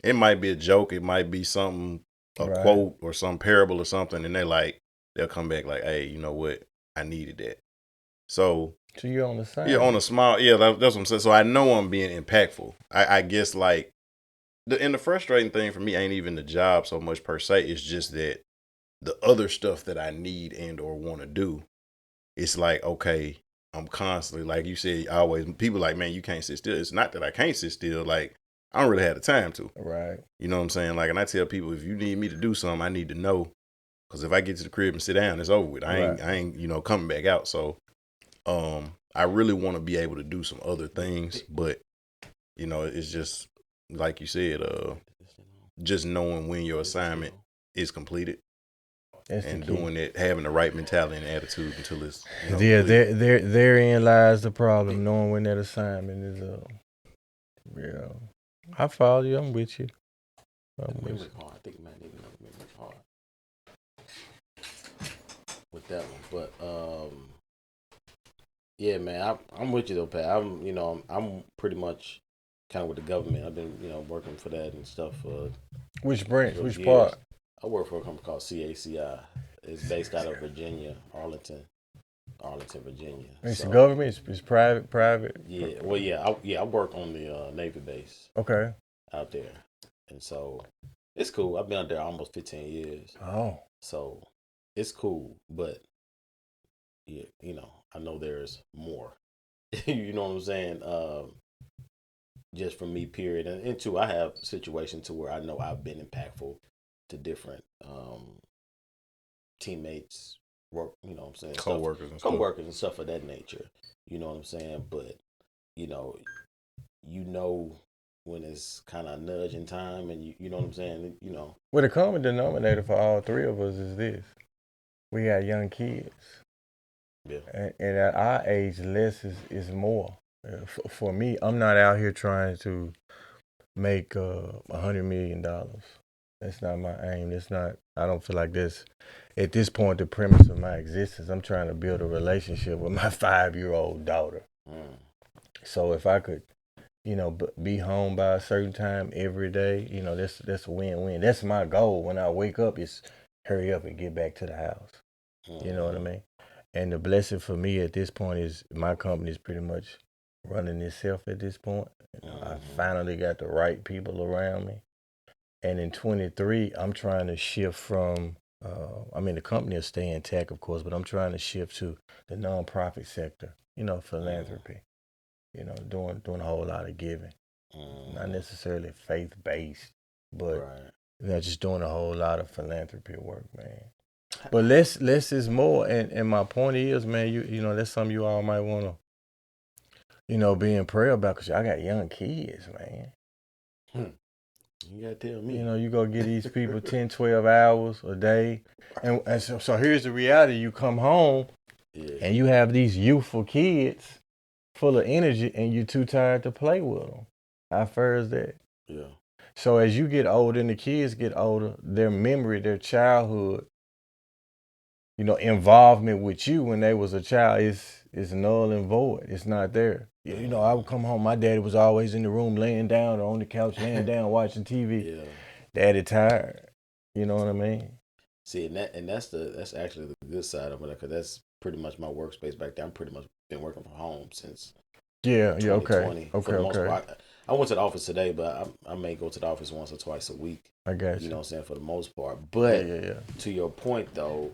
It might be a joke. It might be something, quote or some parable or something. And they'll come back hey, you know what? I needed that. So you're on the side. Yeah, on a small, that's what I'm saying. So I know I'm being impactful. I guess the frustrating thing for me ain't even the job so much per se. It's just that the other stuff that I need and or want to do, it's okay, I'm constantly, like you said, always, people man, you can't sit still. It's not that I can't sit still. I don't really have the time to. Right. You know what I'm saying? And I tell people, if you need me to do something, I need to know. Because if I get to the crib and sit down, it's over with. I ain't coming back out. So I really want to be able to do some other things. But, it's just, like you said, just knowing when your assignment is completed. And doing it, having the right mentality and attitude until it's therein lies the problem. Knowing when that assignment is up. Yeah, I follow you. I'm with you. I think it might need another memory card with that one. But yeah, man, I'm with you though, Pat. I'm pretty much kind of with the government. I've been working for that and stuff. Which branch? Which part? I work for a company called CACI. It's based out of Virginia, Arlington, Virginia. It's government. It's private. Yeah. Well, I work on the Navy base. Okay. Out there, and so it's cool. I've been out there almost 15 years. Oh. So it's cool, but yeah, I know there's more. You know what I'm saying? Just for me, period. And two, I have situations to where I know I've been impactful to different teammates, work, you know what I'm saying? Co-workers and stuff of that nature. You know what I'm saying? But, you know when it's kind of nudging time and you know what I'm saying? Well, the common denominator for all three of us is this. We got young kids. Yeah. And at our age, less is more. For me, I'm not out here trying to make $100 million. That's not my aim. That's not. I don't feel like this. At this point, the premise of my existence, I'm trying to build a relationship with my 5-year-old daughter. So if I could, be home by a certain time every day, that's a win-win. That's my goal when I wake up is hurry up and get back to the house. You know what I mean? And the blessing for me at this point is my company is pretty much running itself at this point. I finally got the right people around me. And in 23, I'm trying to shift from, the company will stay intact, of course, but I'm trying to shift to the nonprofit sector, philanthropy, doing a whole lot of giving. Not necessarily faith-based, but just doing a whole lot of philanthropy work, man. But less is more, and my point is, man, that's something you all might want to, be in prayer about, because I got young kids, man. You gotta tell me. You go get these people 10, 12 hours a day, and so here's the reality: you come home, and you have these youthful kids, full of energy, and you're too tired to play with them. How fair is that? Yeah. So as you get older and the kids get older, their memory, their childhood, involvement with you when they was a child is null and void. It's not there. I would come home. My daddy was always in the room laying down or on the couch laying down watching TV. Yeah. Daddy tired. You know what I mean? See, that's actually the good side of it, because that's pretty much my workspace back there. I'm pretty much been working from home since 2020. Okay. For the most part, I went to the office today, but I may go to the office once or twice a week. I got you. You know what I'm saying, for the most part. But yeah. To your point though,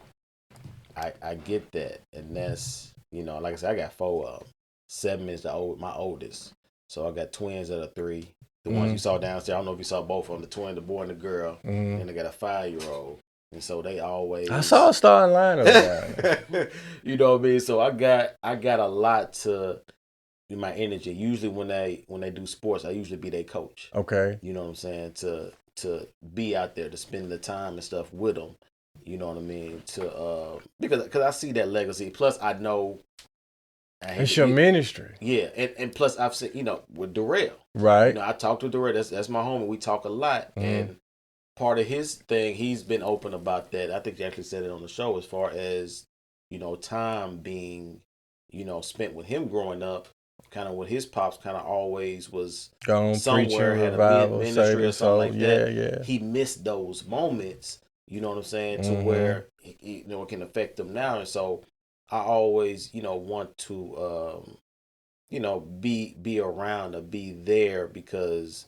I get that, and that's like I said, I got 4 of them. 7 is my oldest, so I got twins that are 3. The ones you saw downstairs, I don't know if you saw both of them, the twin, the boy and the girl, and I got a 5-year-old, and so they always. I saw a starting lineup. You know what I mean? So I got a lot to my energy. Usually when they do sports, I usually be their coach. Okay. You know what I'm saying? To be out there, to spend the time and stuff with them. You know what I mean? Because I see that legacy. Plus, I know it's your ministry. Yeah, and plus I've seen with Darrell. Right. I talked with Darrell. That's my homie. We talk a lot, and part of his thing, he's been open about that. I think he actually said it on the show, as far as time being spent with him growing up. Kind of what his pops kind of always was somewhere, had revival, a ministry or something like that. Yeah. He missed those moments. You know what I'm saying? To where it can affect them now, and so I always want to be around or be there, because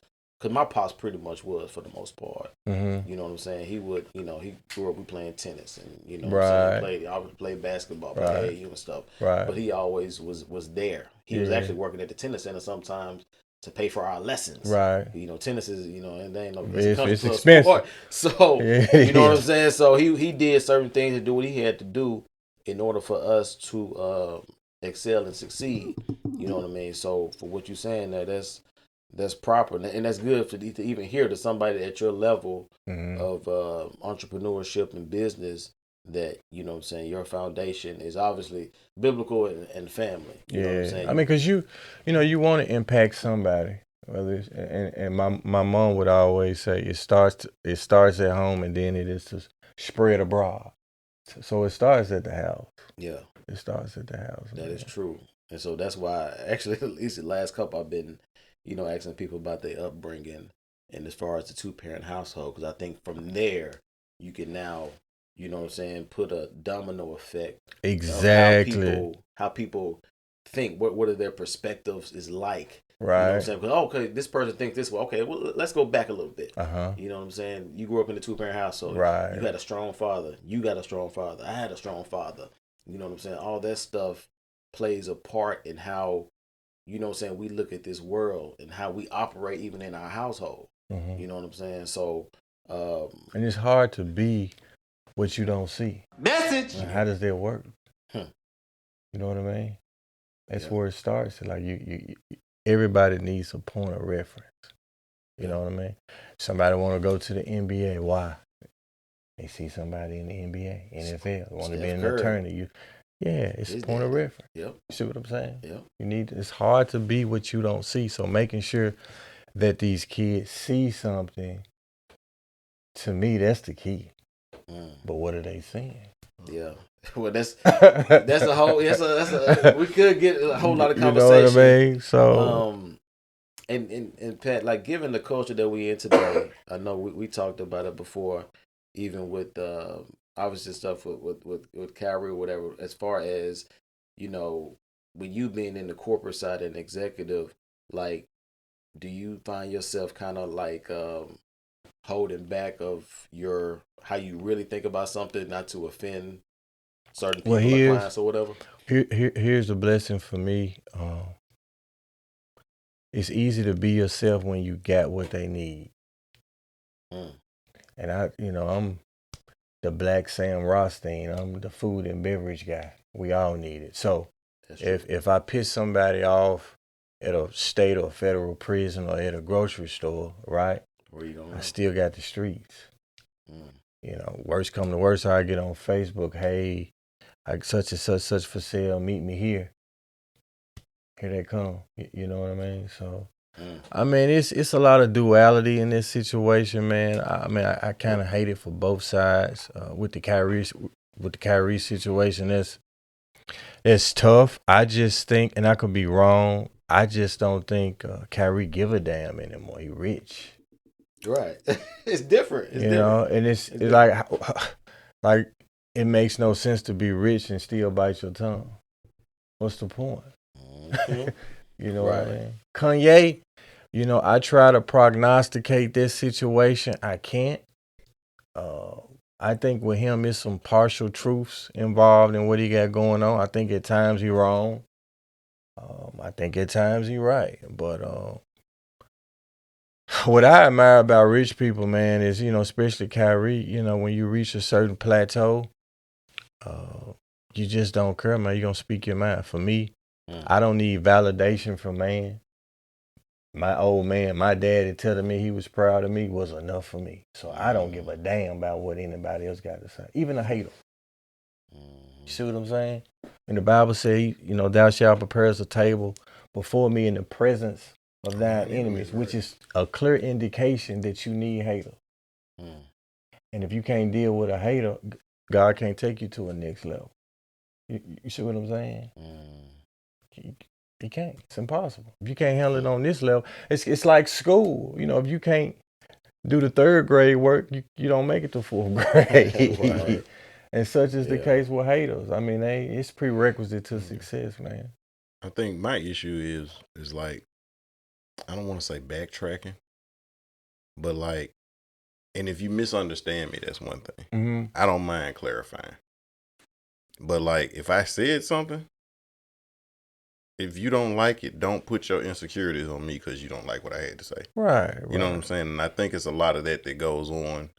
my pops pretty much was, for the most part. You know what I'm saying? He would he grew up playing tennis, and what I'm saying, I would play basketball, play AAU and stuff. But he always was there. He was actually working at the tennis center sometimes to pay for our lessons. Tennis is and they ain't no it's expensive. Sport. So you know what I'm saying? So he did certain things to do what he had to do in order for us to excel and succeed. You know what I mean? So for what you're saying there, that's proper, and that's good to even hear to somebody at your level of entrepreneurship and business, that what I'm saying, your foundation is obviously biblical and family. You know what I'm saying? I mean, because you want to impact somebody. Whether it's, and my mom would always say it starts at home, and then it is to spread abroad. So it starts at the house. Yeah, it starts at the house. That is true, and so that's why actually at least the last couple I've been asking people about their upbringing, and as far as the 2-parent household, because I think from there you can now put a domino effect. Exactly. How people think, what are their perspectives is like. Right. You know what I'm saying? Because, okay, this person thinks this way. Okay, well, let's go back a little bit. Uh-huh. You know what I'm saying? You grew up in a 2-parent household. Right. You had a strong father. You got a strong father. I had a strong father. You know what I'm saying? All that stuff plays a part in how, you know what I'm saying, we look at this world and how we operate even in our household. You know what I'm saying? So, and it's hard to be what you don't see. Message. How does that work? You know what I mean? That's where it starts. Like you everybody needs a point of reference. You know what I mean? Somebody want to go to the NBA. Why? They see somebody in the NBA, NFL. They want to be an attorney. It's a point of reference. Yep. You see what I'm saying? Yep. It's hard to be what you don't see. So making sure that these kids see something, to me, that's the key. But what are they seeing? Yeah. Well, that's a whole. We could get a whole lot of conversation. You know what I mean? So, and Pat, like given the culture that we in today, I know we talked about it before, even with obviously stuff with Kyrie or whatever. As far as with you being in the corporate side and executive, like, do you find yourself kind of like holding back of how you really think about something, not to offend certain people or clients or whatever? Here's the blessing for me. It's easy to be yourself when you got what they need. And I'm the Black Sam Rothstein. I'm the food and beverage guy. We all need it. So if I piss somebody off at a state or federal prison or at a grocery store, right? Where you going? I still got the streets. Worst come to worst, I get on Facebook, hey, I such and such for sale, meet me here. Here they come. You know what I mean? So, I mean, it's a lot of duality in this situation, man. I kind of hate it for both sides. With the Kyrie situation, that's tough. I just think, and I could be wrong, I just don't think Kyrie give a damn anymore. He rich. Right. It's different. It's different. And it's like it makes no sense to be rich and still bite your tongue. What's the point? You know what I mean? Kanye, I try to prognosticate this situation. I can't. I think with him, there's some partial truths involved in what he got going on. I think at times he's wrong. I think at times he's right. But what I admire about rich people, man, is, especially Kyrie, when you reach a certain plateau, you just don't care, man. You're going to speak your mind. For me, I don't need validation from man. My old man, my daddy telling me he was proud of me was enough for me. So I don't give a damn about what anybody else got to say. Even a hater. You see what I'm saying? And the Bible says, thou shalt prepare us a table before me in the presence of thine enemies, which is a clear indication that you need haters. And if you can't deal with a hater, God can't take you to a next level. You see what I'm saying? You can't. It's impossible. If you can't handle it on this level, it's like school. If you can't do the third grade work, you don't make it to fourth grade. Right. And such is the case with haters. I mean, it's prerequisite to success, man. I think my issue is like, I don't want to say backtracking, but like, and if you misunderstand me, that's one thing. I don't mind clarifying. But like, if I said something, if you don't like it, don't put your insecurities on me because you don't like what I had to say. Right. You know what I'm saying? And I think it's a lot of that goes on.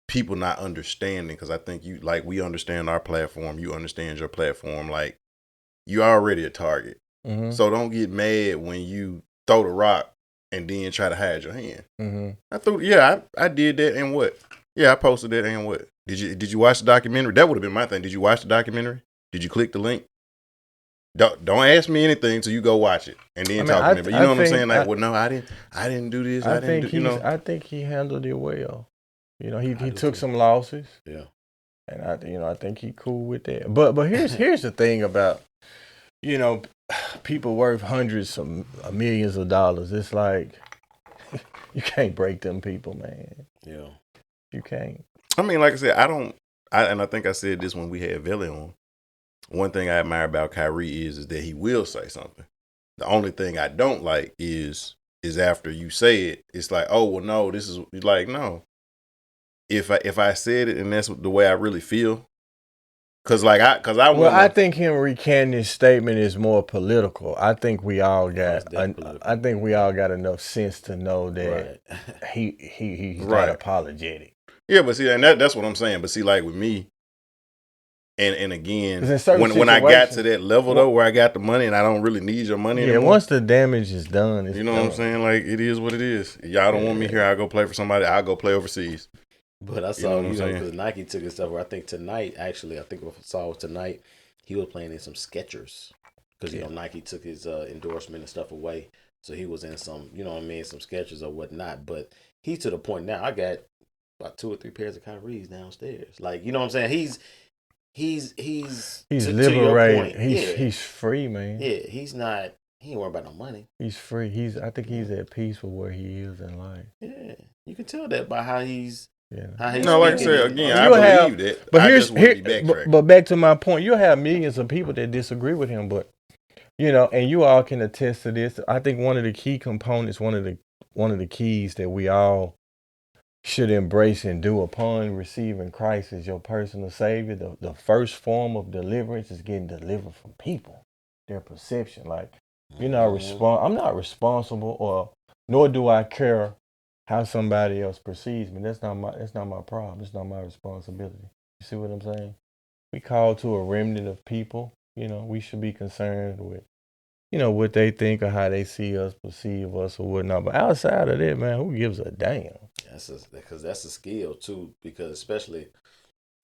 People not understanding, because I think we understand our platform. You understand your platform. Like, you're already a target. So don't get mad when you throw the rock and then try to hide your hand. I did that, and what? Yeah, I posted that, and what? Did you watch the documentary? That would have been my thing. Did you watch the documentary? Did you click the link? Don't ask me anything till you go watch it and then talk to me. But you know what I'm saying? Like, well, no, I didn't do this. I think he handled it well. He took some losses. Yeah. And I think he cool with that. But here's the thing about, people worth hundreds of millions of dollars. It's like, you can't break them people, man. Yeah. You can't. I mean, like I said, and I think I said this when we had Veli on. One thing I admire about Kyrie is that he will say something. The only thing I don't like is after you say it, it's like, oh, well, no, this is like, no. If I said it and that's the way I really feel, I think him recanting his statement is more political. I think we all got enough sense to know that he's not apologetic. Yeah, but see, and that's what I'm saying. But see, like with me, and again, when I got to that level though, where I got the money and I don't really need your money anymore. Once the damage is done, it's you know done. What I'm saying? Like it is what it is. Y'all don't want me here. I'll go play for somebody. I'll go play overseas. But I saw, because Nike took his stuff. Where I think tonight, actually, I think what I saw was tonight, he was playing in some Skechers. Because, Nike took his endorsement and stuff away. So he was in some, some Skechers or whatnot. But he's to the point now, I got about 2 or 3 pairs of Kyrie's downstairs. Like, you know what I'm saying? He's liberated. He's free, man. Yeah, he ain't worried about no money. He's free. I think he's at peace with where he is in life. Yeah, you can tell that by how he's. Like I said again, I believe that. But but back to my point, you'll have millions of people that disagree with him, but and you all can attest to this. I think one of the key components, one of the keys that we all should embrace and do upon receiving Christ as your personal Savior. The first form of deliverance is getting delivered from people, their perception. Like I'm not responsible, or nor do I care how somebody else perceives me. That's not my problem. It's not my responsibility. You see what I'm saying? We call to a remnant of people. We should be concerned with, what they think or how they see us, perceive us, or whatnot. But outside of that, man, who gives a damn? Because that's a skill too. Because especially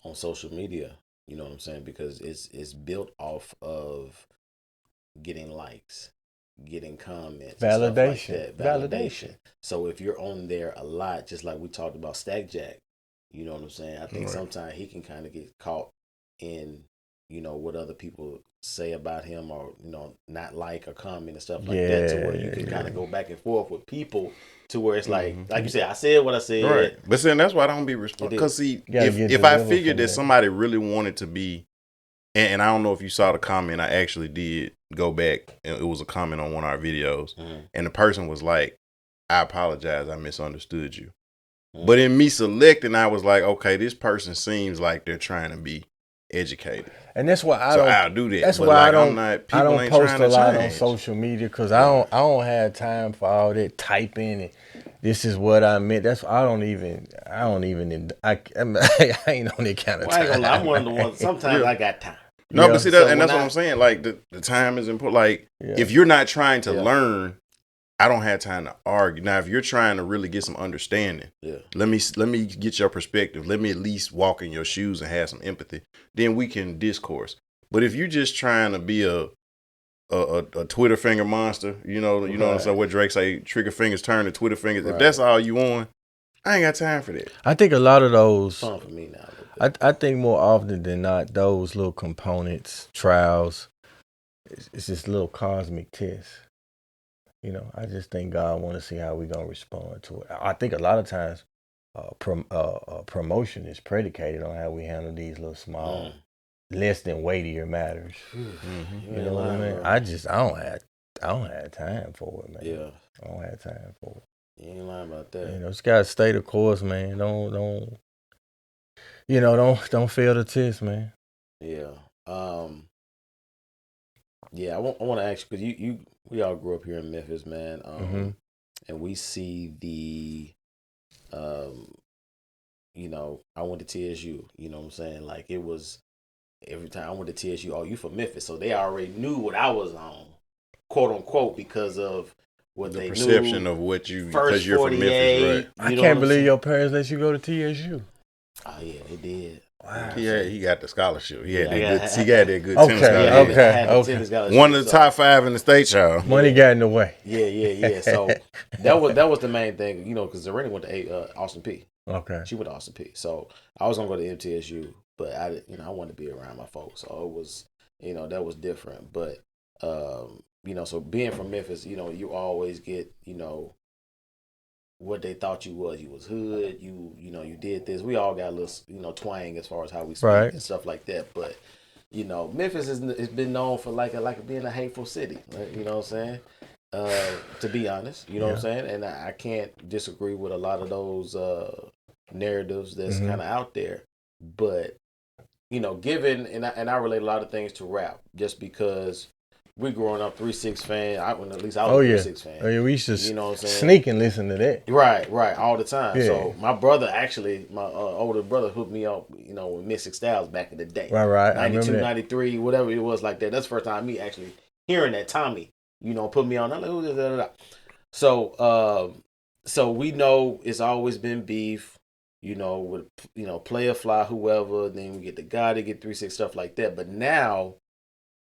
on social media, you know what I'm saying? Because it's built off of getting likes, getting comments, validation. Validation. So if you're on there a lot, just like we talked about Stack Jack, you know what I'm saying? I think sometimes he can kind of get caught in, what other people say about him, or, not like or comment and stuff like that, to where you can kind of go back and forth with people to where it's like you said, I said what I said. Right. But then that's why I don't be responsible. Because see, if I figured that somebody really wanted to be, and I don't know if you saw the comment, I actually did go back, and it was a comment on one of our videos, and the person was like, I apologize, I misunderstood you. But in me selecting, I was like, okay, this person seems like they're trying to be educated. And that's why I'll do that. That's why I don't post a lot on social media, because I don't have time for all that typing and this is what I meant. That's I ain't on that kind of time. I ain't gonna lie, I'm one of the ones. Sometimes I got time. No, but see that, and that's what I'm saying. Like the time is important. Like if you're not trying to learn, I don't have time to argue. Now, if you're trying to really get some understanding, let me get your perspective. Let me at least walk in your shoes and have some empathy. Then we can discourse. But if you're just trying to be a Twitter finger monster, you know what I'm saying? What Drake say, trigger fingers turn to Twitter fingers. If that's all you want, I ain't got time for that. I think a lot of those. Fun for me now. I think more often than not, those little components, trials, it's just little cosmic tests. I just think God want to see how we gonna respond to it. I think a lot of times, promotion is predicated on how we handle these little small, less than weightier matters. You know what I mean? I don't have time for it, man. Yeah, I don't have time for it. You ain't lying about that. Just gotta stay the course, man. Don't fail the test, man. Yeah. Yeah, I want to ask you, because we all grew up here in Memphis, man. And we see the, I went to TSU. You know what I'm saying? Like, it was every time I went to TSU. Oh, you from Memphis, so they already knew what I was on, quote unquote, because of what they perception knew. Of what you, because you're from Memphis, right? I can't believe your parents let you go to TSU. Oh yeah, they did. Wow. He got the scholarship. He got that good tennis scholarship. Okay. One of the top 5 in the state, y'all. Money got in the way. Yeah. So that was the main thing, because Zarina went to Austin P. Okay. She went to Austin P. So I was gonna go to MTSU, but I wanted to be around my folks. So it was, that was different. But so being from Memphis, you always get, what they thought you was. You was hood. You did this. We all got a little, twang as far as how we speak and stuff like that. But Memphis has been known for like being a hateful city. You know what I'm saying? To be honest, you know what I'm saying. And I can't disagree with a lot of those narratives that's kind of out there. But given and I relate a lot of things to rap, just because we growing up 3-6 fan. At least I was a 3-6 fan. Oh yeah, we used to you know what I'm saying? Sneak and listen to that. Right, all the time. Yeah. So my brother actually, my older brother hooked me up, with Mystic Styles back in the day. Right. 92, 93, whatever it was like that. That's the first time me actually hearing that Tommy, put me on. I'm like, who is that? So we know it's always been beef, with Player Fly, whoever. Then we get the guy to get 3-6 stuff like that. But now,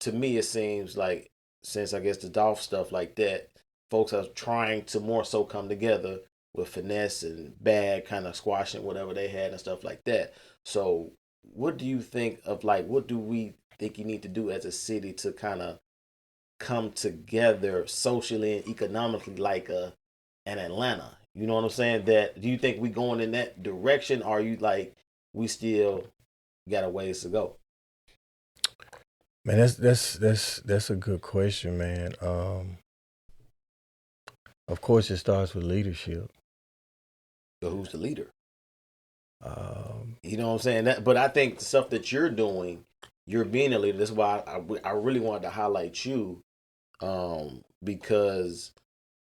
to me, it seems like since I guess the Dolph stuff like that, folks are trying to more so come together with Finesse and Bad kind of squashing whatever they had and stuff like that. So what do you think of what do we think you need to do as a city to kind of come together socially and economically like an Atlanta? You know what I'm saying? Do you think we going in that direction? Or are you we still got a ways to go? Man, that's a good question, man. Of course, it starts with leadership. So who's the leader? You know what I'm saying? But I think the stuff that you're doing, you're being a leader. That's why I really wanted to highlight you, because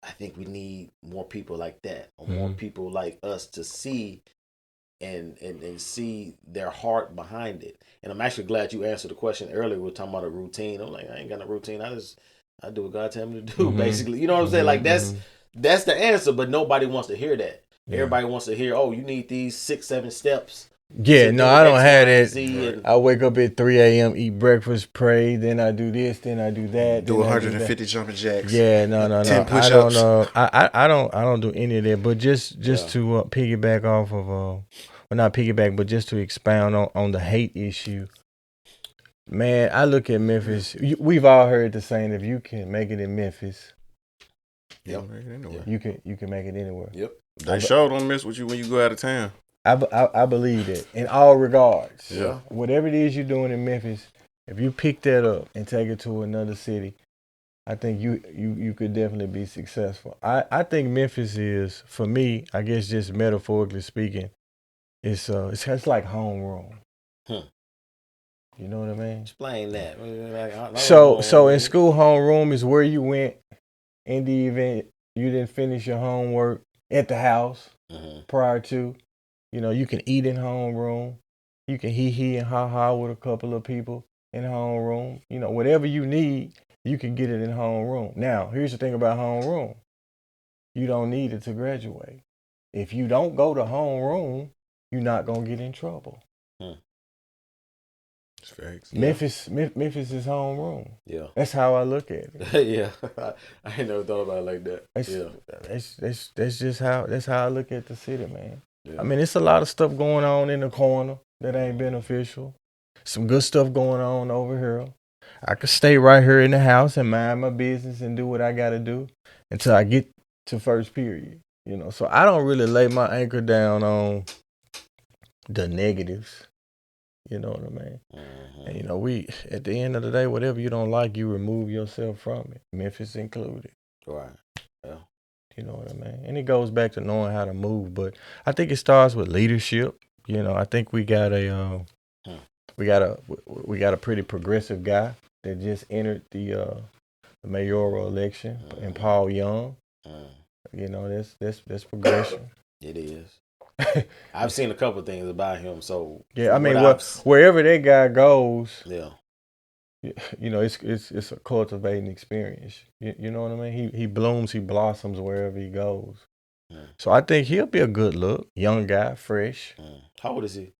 I think we need more people like that, or more people like us to see and see their heart behind it. And I'm actually glad you answered the question earlier. We were talking about a routine. I'm like, I ain't got no routine. I do what God tell me to do, basically. You know what I'm saying? Like that's the answer, but nobody wants to hear that. Yeah. Everybody wants to hear, you need these 6-7 steps. Yeah, no, I don't have that. I wake up at 3 a.m., eat breakfast, pray, then I do this, then I do that. Do 150 jumping jacks. Yeah, no. 10 push-ups. I don't do any of that. But just to piggyback off of, well, not piggyback, but just to expound on the hate issue. Man, I look at Memphis. We've all heard the saying: if you can make it in Memphis, you can make it anywhere. Yep. They sure don't mess with you when you go out of town. I believe that in all regards. Yeah. Whatever it is you're doing in Memphis, if you pick that up and take it to another city, I think you could definitely be successful. I think Memphis is, for me, I guess just metaphorically speaking, it's like homeroom. You know what I mean? Explain that. So in school, homeroom is where you went in the event you didn't finish your homework at the house prior to. You can eat in homeroom. You can hee and ha with a couple of people in homeroom. Whatever you need, you can get it in homeroom. Now, here's the thing about homeroom. You don't need it to graduate. If you don't go to homeroom, you're not going to get in trouble. It's facts. Memphis is homeroom. Yeah. That's how I look at it. Yeah. I ain't never thought about it like that. That's how I look at the city, man. Yeah. I mean, it's a lot of stuff going on in the corner that ain't beneficial. Some good stuff going on over here. I could stay right here in the house and mind my business and do what I got to do until I get to first period. So I don't really lay my anchor down on the negatives. You know what I mean? And we at the end of the day, whatever you don't like, you remove yourself from it. Memphis included. Right. Yeah. You know what I mean? And it goes back to knowing how to move, but I think it starts with leadership. I think we got a pretty progressive guy that just entered the mayoral election, and Paul Young. That's progression. It is. I've seen a couple of things about him. So yeah, I mean, wherever that guy goes, yeah, it's a cultivating experience. You know what I mean? He blooms, he blossoms wherever he goes. So I think he'll be a good look, young guy, fresh. How old is he?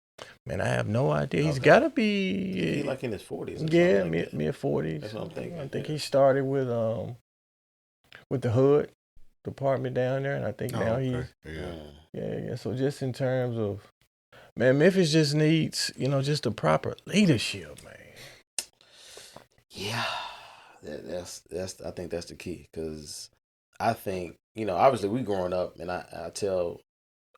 Man, I have no idea. He's got to be. He's like in his 40s. Yeah, mid 40s. That's what I'm thinking. I think he started with the Hood department down there, and I think now he's yeah. So just in terms of, man, Memphis just needs just the proper leadership, man. Yeah, that's I think that's the key, because I think obviously we growing up, and I tell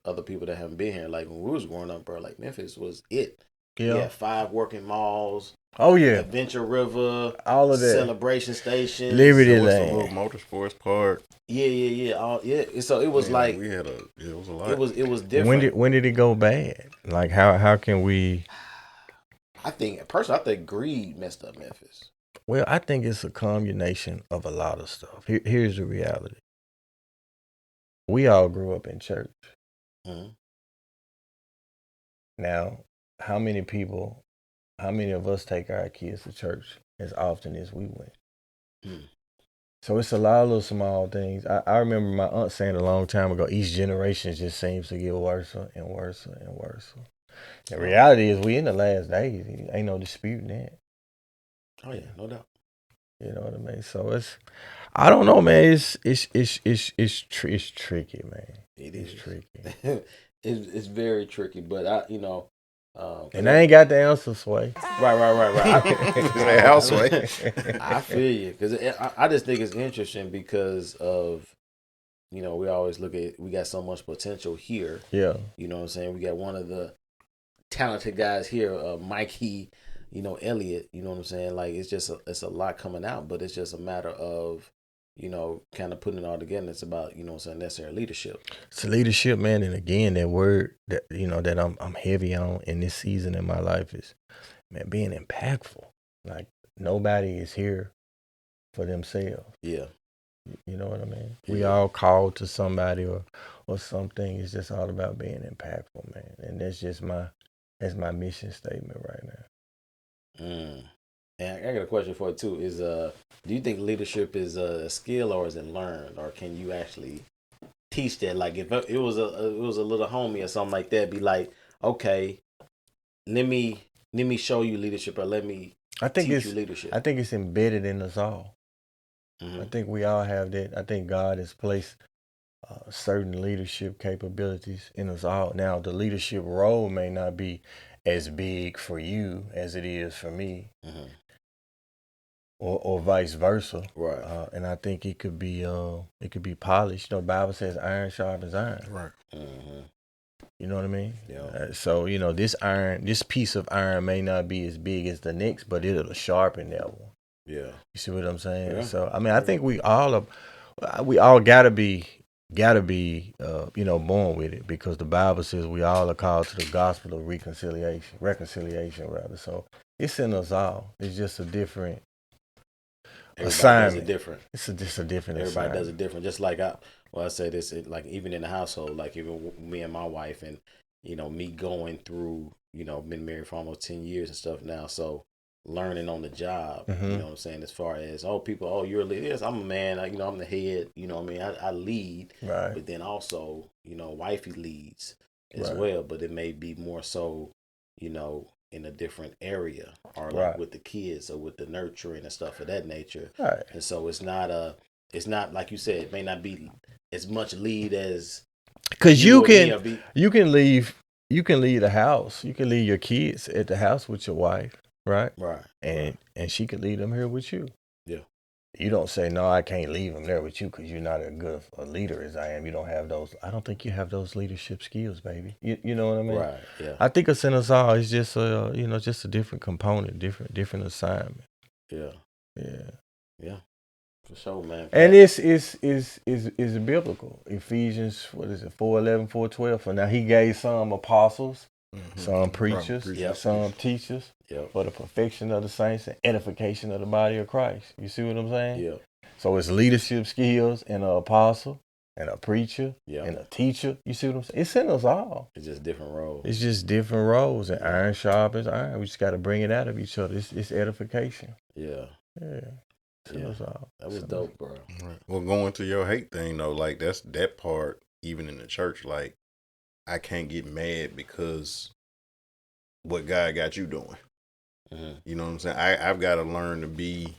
other people that haven't been here, like when we was growing up, bro, like Memphis was it. Yeah, we had 5 working malls. Oh yeah, Adventure River, all of that, Celebration Station, Liberty Land, Motorsports Park. Yeah. So it was it was a lot. It was different. When did it go bad? Like how can we? I think personally, greed messed up Memphis. Well, I think it's a combination of a lot of stuff. Here's the reality. We all grew up in church. Mm-hmm. Now, how many of us take our kids to church as often as we went? Mm. So it's a lot of little small things. I remember my aunt saying a long time ago, each generation just seems to get worse and worse and worse. The reality is we in the last days. Ain't no disputing that. Oh yeah, no doubt. You know what I mean? So I don't know, man. It's tricky, man. It's tricky. It's very tricky, but and I ain't got the answer, Sway. Right. Houseway. I feel you, because I just think it's interesting because of, we always look at, we got so much potential here. Yeah. You know what I'm saying? We got one of the talented guys here, Mikey, Elliott. You know what I'm saying? Like, it's a lot coming out, but it's just a matter of, kind of putting it all together. It's about, necessary leadership. It's leadership, man. And again, that word that, that I'm heavy on in this season in my life is, man, being impactful. Like, nobody is here for themselves. Yeah. You know what I mean? Yeah. We all called to somebody or something. It's just all about being impactful, man. And that's my mission statement right now. And I got a question for you too. Is do you think leadership is a skill, or is it learned, or can you actually teach that? Like, if it was a little homie or something like that, be like, okay, let me show you leadership, or let me teach you leadership. I think it's embedded in us all. Mm-hmm. I think we all have that. I think God has placed certain leadership capabilities in us all. Now, the leadership role may not be as big for you as it is for me. Mm-hmm. Or vice versa, right? And I think it could be polished. The Bible says, "Iron sharpens iron." Right. Mm-hmm. You know what I mean? Yeah. So this piece of iron may not be as big as the next, but it'll sharpen that one. Yeah. You see what I'm saying? Yeah. So I mean, I think we all gotta be born with it, because the Bible says we all are called to the gospel of reconciliation rather. So it's in us all. It's just a different. Everybody does it different. It's just a different. Everybody does it different. Just like I say this, like even in the household, like even me and my wife, and me going through, been married for almost 10 years and stuff now. So learning on the job, mm-hmm. You know what I'm saying? As far as you're a leader. Yes, I'm a man. I'm the head. You know what I mean? I lead, right? But then also, wifey leads as well. But it may be more so, in a different area, or like with the kids, or with the nurturing and stuff of that nature. Right. And so it's not like you said, it may not be as much lead as, because you can leave the house, you can leave your kids at the house with your wife, right? Right. And she could leave them here with you. Yeah. You don't say, no, I can't leave them there with you because you're not as good a leader as I am. You don't have those. I don't think you have those leadership skills, baby. You know what I mean? Right. Yeah. I think it's in us all. It's just just a different component, different assignment. Yeah. Yeah. Yeah. For sure, man. And this is biblical. Ephesians, 4:11, 4:12. For now he gave some apostles, mm-hmm. some preachers, some teachers, for the perfection of the saints and edification of the body of Christ. You see what I'm saying? Yeah. So it's leadership skills in an apostle and a preacher and a teacher. You see what I'm saying? It's in us all. It's just different roles. It's just different roles, and iron sharpens iron. We just got to bring it out of each other. It's edification. Yeah. Yeah. Yeah. That was dope, bro. Right. Well, going to your hate thing though, like that's that part. Even in the church, like I can't get mad because what God got you doing. Mm-hmm. You know what I'm saying? I've got to learn to be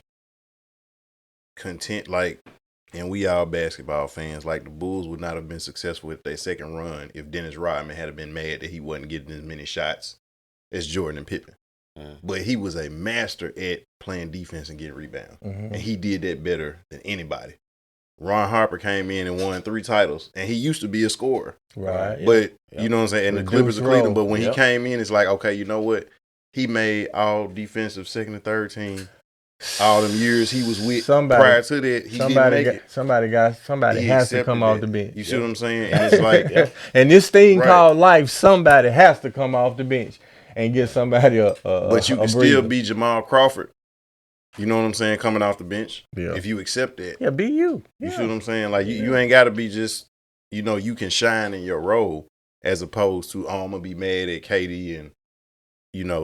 content. Like, and we all basketball fans. Like the Bulls would not have been successful with their second run if Dennis Rodman had been mad that he wasn't getting as many shots as Jordan and Pippen. Mm-hmm. But he was a master at playing defense and getting rebounds. Mm-hmm. And he did that better than anybody. Ron Harper came in and won 3 titles, and he used to be a scorer. Right. But, you know what I'm saying? And the Clippers of Cleveland, but when he came in, it's like, okay, you know what? He made all defensive second and third team. All them years he was with prior to that, he didn't make it. Somebody has to come off the bench. You see what I'm saying? And it's like, and this thing called life, somebody has to come off the bench and get somebody a but you can still be Jamal Crawford You know what I'm saying? Coming off the bench. Yeah. If you accept that. Yeah, be you. You see what I'm saying? Like, you ain't got to be just, you can shine in your role as opposed to, I'm going to be mad at Katie and,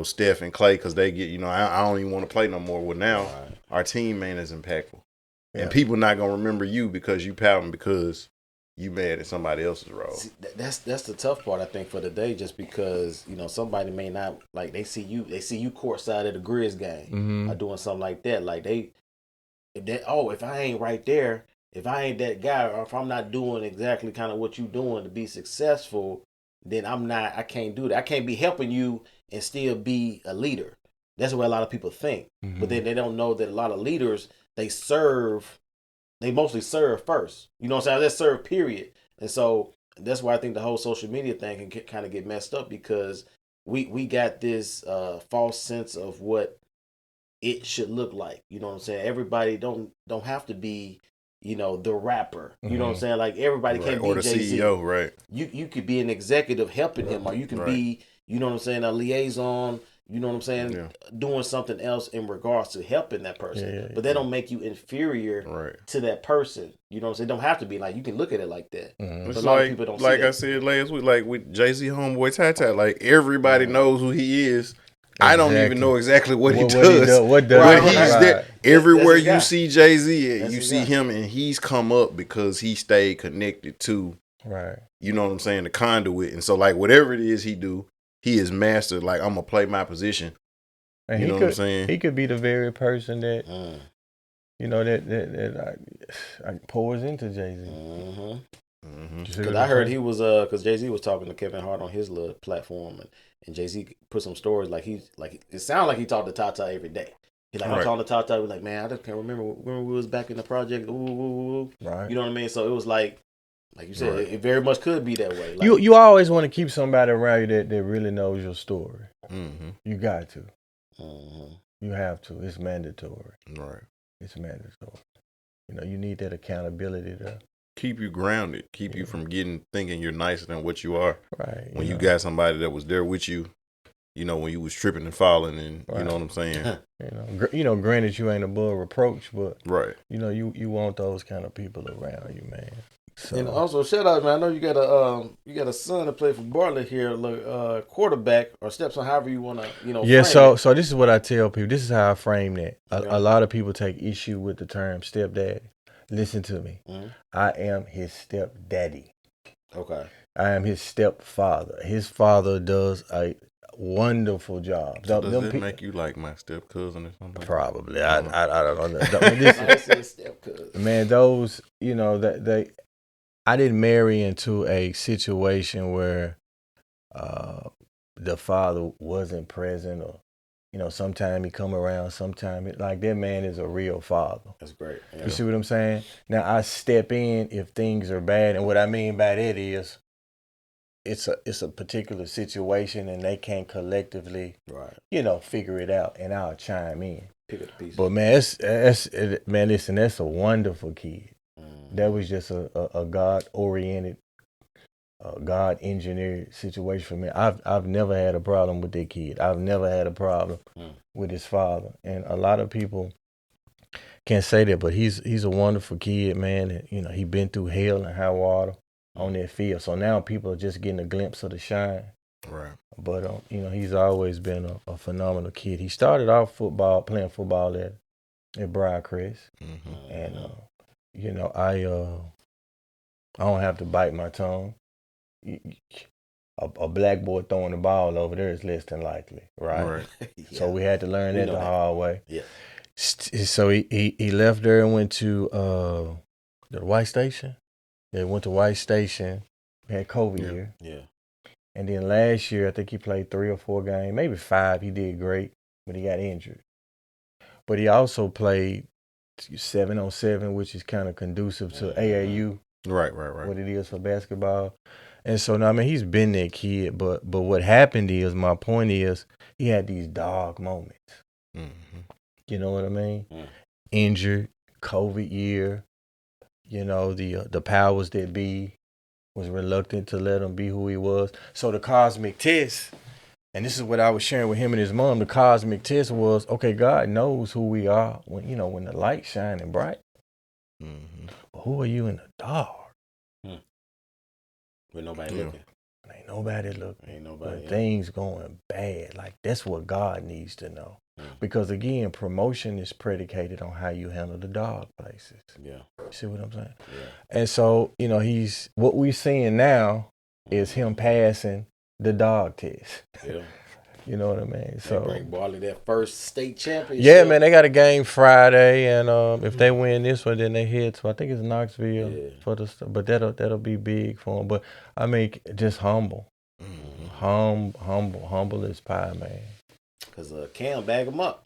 Steph and Clay because they get, I don't even want to play no more. Well, now our team ain't as impactful. Yeah. And people not going to remember you because you pouting because you mad at somebody else's role. See, that's the tough part, I think, for the day, just because, somebody may not, like, they see you courtside at a Grizz game or doing something like that. Like, if I ain't right there, if I ain't that guy, or if I'm not doing exactly kind of what you doing to be successful, then I can't do that. I can't be helping you and still be a leader. That's what a lot of people think. But then they don't know that a lot of leaders, they mostly serve first. You know what I'm saying? They serve, period. And so that's why I think the whole social media thing can kind of get messed up, because we got this false sense of what it should look like. You know what I'm saying? Everybody don't have to be, the rapper. You know what I'm saying? Like, everybody can't be or the Jay-Z. CEO, right? You could be an executive helping him, or you can be, you know what I'm saying, a liaison, you know what I'm saying, doing something else in regards to helping that person. But they don't make you inferior to that person. You know what I'm saying? Don't have to be, like, you can look at it like that. But It's a lot of people don't see like that. I said last week, like with Jay-Z homeboy Ty, like, everybody knows who he is. Exactly. I don't even know exactly what he does. What but he's there. Everywhere you see Jay-Z, you see him, and he's come up because he stayed connected to, you know what I'm saying, the conduit. And so, like, whatever it is he do, he is mastered. Like, I'm going to play my position. And you know what I'm saying? He could be the very person that, that pours into Jay-Z. Because I heard he was because Jay-Z was talking to Kevin Hart on his little platform, and Jay-Z put some stories like it sounded like he talked to Tata every day. He like, I'm talking to Tata. We're like, man, I just can't remember when we was back in the project. Right. You know what I mean? So it was like you said, it very much could be that way. Like, you always want to keep somebody around you that really knows your story. You got to. You have to. It's mandatory. Right. It's mandatory. You need that accountability to keep you grounded, keep you from thinking you're nicer than what you are. Right. When you got somebody that was there with you, when you was tripping and falling, and you know what I'm saying. Granted, you ain't above reproach, but you want those kind of people around you, man. So. And also, shout out, man. I know you got a son that played for Bartlett here, quarterback or steps on however you want to, Yeah. Frame so this is what I tell people. This is how I frame that. A lot of people take issue with the term stepdad. Listen to me. I am his stepdaddy. Okay. I am his stepfather. His father does a wonderful job. So does that make you like my step cousin or something? Probably. I don't know. Man, those, I didn't marry into a situation where the father wasn't present, or sometime he come around, sometime like that man is a real father. That's great. Yeah. You see what I'm saying? Now I step in if things are bad, and what I mean by that is it's a particular situation and they can't collectively figure it out, and I'll chime in. Pick up the pieces. But man, listen, that's a wonderful kid. That was just a God-oriented, God-engineered situation for me. I've never had a problem with that kid. I've never had a problem with his father. And a lot of people can't say that, but he's a wonderful kid, man. And, he been through hell and high water on that field. So now people are just getting a glimpse of the shine. Right. But, he's always been a phenomenal kid. He started off playing football at Briarcrest. And, I don't have to bite my tongue. A black boy throwing the ball over there is less than likely, right? So we had to learn that the hard way. Yeah. So he left there and went to the White Station. Yeah, went to White Station. We had COVID year. Yeah. And then last year, I think he played 3 or 4 games, maybe 5. He did great, but he got injured. But he also played 7-on-7, which is kind of conducive to AAU. Right. What it is for basketball. And so now, he's been that kid, but what happened is, my point is, he had these dog moments. You know what I mean? Injured, COVID year, the powers that be was reluctant to let him be who he was. So the cosmic test And this is what I was sharing with him and his mom. The cosmic test was, okay, God knows who we are when the light's shining bright. Mm-hmm. But who are you in the dark? With nobody looking. Ain't nobody looking. Ain't nobody. When things going bad, like that's what God needs to know. Because again, promotion is predicated on how you handle the dark places. Yeah. You see what I'm saying? Yeah. And so, he's what we're seeing now is him passing the dog test. Yeah. You know what I mean? So they bring Barley that first state championship. Yeah, man, they got a game Friday, and if they win this one, then they head to I think it's Knoxville for the. But that'll be big for them. But I mean, just humble, humble as pie, man. Cause Cam bag him up.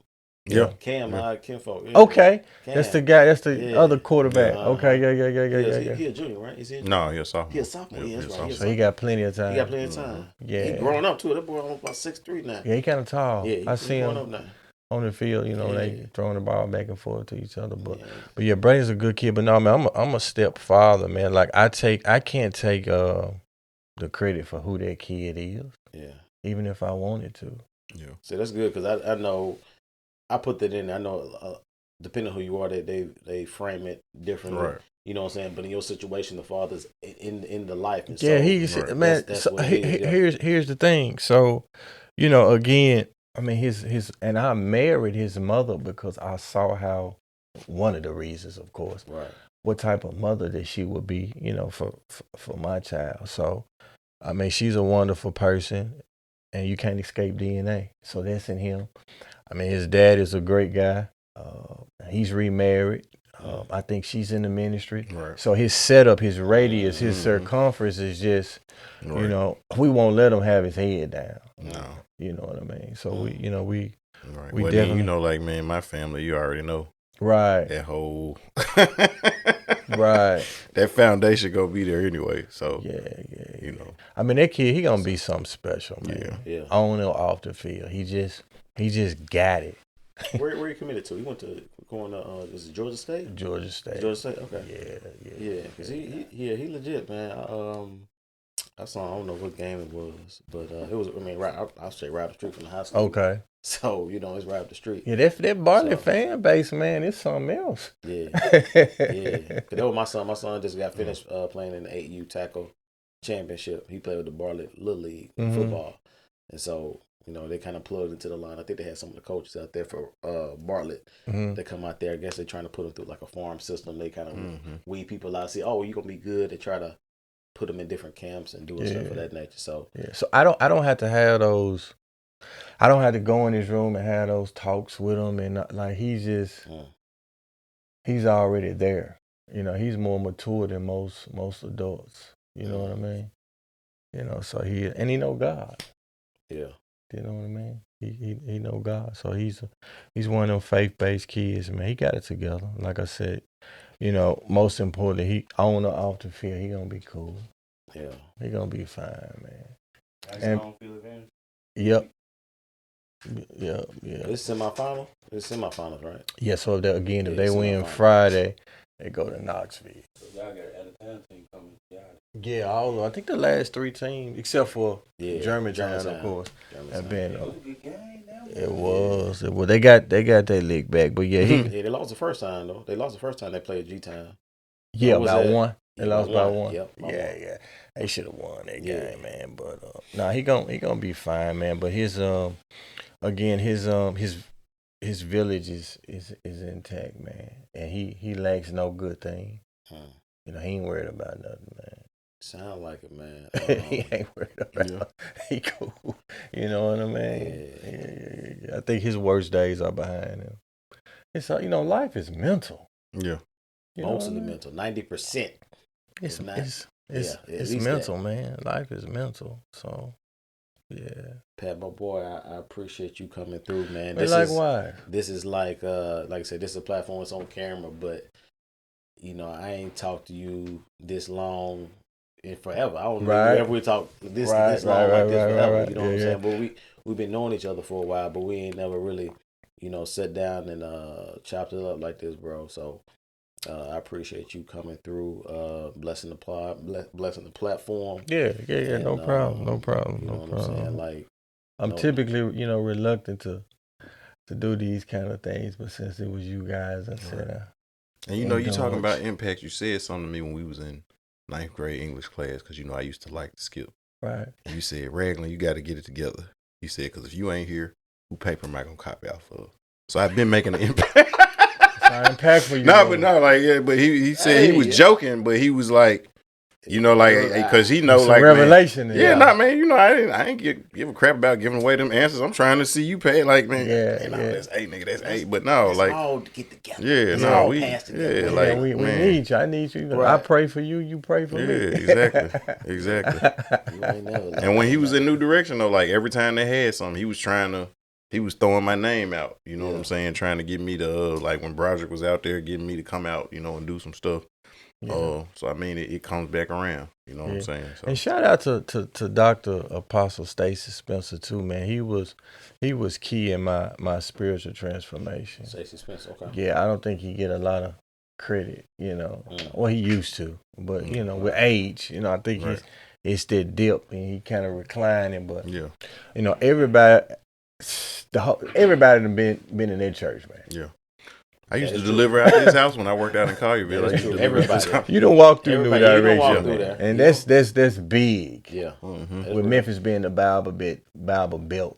Yeah, Cam, kinfolk. Yeah. Okay, Cam. That's the guy. That's the other quarterback. Okay, yeah. He a junior, right? Is he? No, he's a sophomore. He a sophomore. Yeah, that's right. So he got plenty of time. He got plenty of time. Yeah, he growing up too. That boy almost about 6'3" now. Yeah, he kind of tall. Yeah, I see him up now. on the field. They throwing the ball back and forth to each other. But yeah, Brady's a good kid. But no, man, I'm a stepfather, man. Like I can't take the credit for who that kid is. Yeah. Even if I wanted to. Yeah. See, that's good because I know I put that in. I know depending on who you are, they frame it differently. Right. You know what I'm saying? But in your situation, the father's in the life. And yeah, so, he's man. That's so, here's the thing. So, again, I mean his and I married his mother because I saw how one of the reasons, of course, right, what type of mother that she would be, for my child. So, I mean, she's a wonderful person, and you can't escape DNA. So that's in him. I mean, his dad is a great guy. He's remarried. I think she's in the ministry. Right. So his setup, his radius, his circumference is just, we won't let him have his head down. No. You know what I mean? So we Right. we well, definitely, then, like me and my family, you already know. Right. That whole right. That foundation gonna be there anyway. So yeah. I mean, that kid, he gonna be something special, man. Yeah. On or off the field, he just got it. Where he committed to? He went to is it Georgia State? Georgia State. Okay. Yeah. Because he legit, man. I saw. I don't know what game it was, but it was. I mean, I'll say right up the street from the high school. Okay. So it's right up the street. Yeah, that Barley fan base, man, it's something else. Yeah. Cause that was my son. My son just got finished playing in the 8U tackle championship. He played with the Bartlett Little League football, and so they kind of plugged into the line. I think they had some of the coaches out there for Bartlett that come out there. I guess they're trying to put them through like a farm system. They kind of weed people out. See, you're gonna be good. They try to put them in different camps and doing stuff of that nature. So so I don't have to have those. I don't have to go in his room and have those talks with him, and like he's already there. He's more mature than most adults. You know what I mean? So he know God. Yeah. You know what I mean? He know God. So he's one of them faith-based kids, man. He got it together. Like I said, most importantly, he on or off the field, he gonna be cool. Yeah. He gonna be fine, man. And home field advantage. Yep. Yeah. It's semifinal. It's semifinals, right? Yeah. So if they win Friday, they go to Knoxville. So y'all got an out-of-town team coming. Yeah, all of, I think the last 3 teams, except for Germantown, of course, have been. It was. They got their league back, but yeah, they lost the first time though. They lost the first time they played G-Town. Yeah, by one. They lost by one. Yep, yeah. They should have won that game, man. But he gonna be fine, man. But his his village is intact, man, and he lacks no good thing. He ain't worried about nothing, man. Sound like it, man. He ain't worried about it. He cool. You know what I mean? Yeah. I think his worst days are behind him. It's life is mental. Yeah. Mostly mental. 90%. It's mental, man. Life is mental. So, yeah. Pat, my boy, I appreciate you coming through, man. Likewise. This is like I said, this is a platform that's on camera, but I ain't talked to you this long in forever. I don't know if we talk this long like this forever. You know what I'm saying? But we've been knowing each other for a while, but we ain't never really, sat down and chopped it up like this, bro. So I appreciate you coming through, blessing the platform. Yeah. No problem. You know what I'm saying? Like I'm typically, reluctant to do these kind of things, but since it was you guys, I said, and you talking about impact. You said something to me when we was in 9th grade English class, because I used to like to skip. Right. And you said, Raglan, you got to get it together. You said, because if you ain't here, who paper am I gonna copy off of? So I've been making an impact. It's impactful. But he said he was joking, but he was like, because he know, like, revelation. Man, I ain't give a crap about giving away them answers. I'm trying to see you pay, like, man. That's 8, nigga. That's 8. But no, it's like, all to get together. we need you. I need you. Right. I pray for you. You pray for me. Yeah, exactly. And when he was in New Direction, though, like, every time they had something, he was throwing my name out. You know what I'm saying? Trying to get me to, like, when Broderick was out there, getting me to come out, and do some stuff. Yeah. So I mean, it comes back around. You know what I'm saying? So. And shout out to Dr. Apostle Stacy Spencer too, man. He was key in my spiritual transformation. Stacy Spencer, okay. Yeah, I don't think he get a lot of credit. Well, he used to, but with age, I think it's that dip and he kind of reclining. But everybody done been in their church, man. Yeah. I used to deliver out his house when I worked out in Collierville. Everybody. You don't walk through New Direction. Walk through there. And that's big. Yeah. Mm-hmm. With Memphis being the Bible belt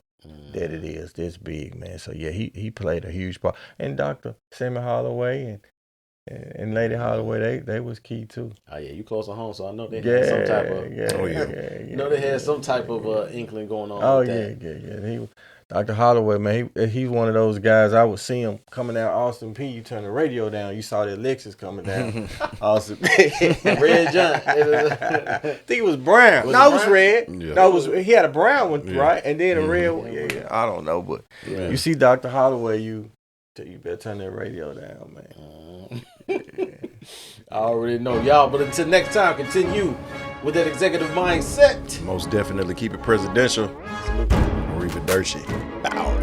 that it is, that's big, man. So yeah, he played a huge part. And Dr. Sammy Holloway and Lady Holloway, they was key too. Oh yeah, you close to home, so I know they had some type of they had some type of inkling going on. Oh yeah. Dr. Holloway, man, he's one of those guys. I would see him coming out Austin P. You turn the radio down, you saw the Lexus coming down. Austin P. Red John. I think it was brown. It was red. Yeah. No, he had a brown one, right? And then a red one. Yeah. I don't know, but you see Dr. Holloway, you better turn that radio down, man. I already know, y'all. But until next time, continue with that executive mindset. Most definitely keep it presidential. Salute. Bow.